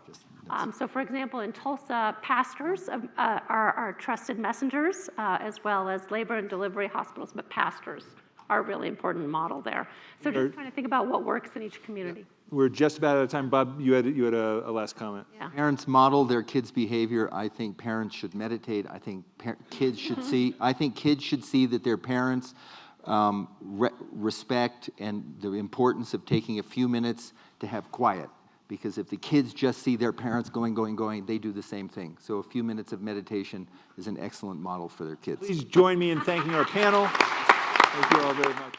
So for example, in Tulsa, pastors are trusted messengers, as well as labor and delivery hospitals, but pastors are a really important model there. So just trying to think about what works in each community. We're just about out of time. Bob, you had a last comment. Parents model their kids' behavior. I think parents should meditate. I think kids should see. I think kids should see that their parents respect and the importance of taking a few minutes to have quiet. Because if the kids just see their parents going, they do the same thing. So a few minutes of meditation is an excellent model for their kids. Please join me in thanking our panel. Thank you all very much.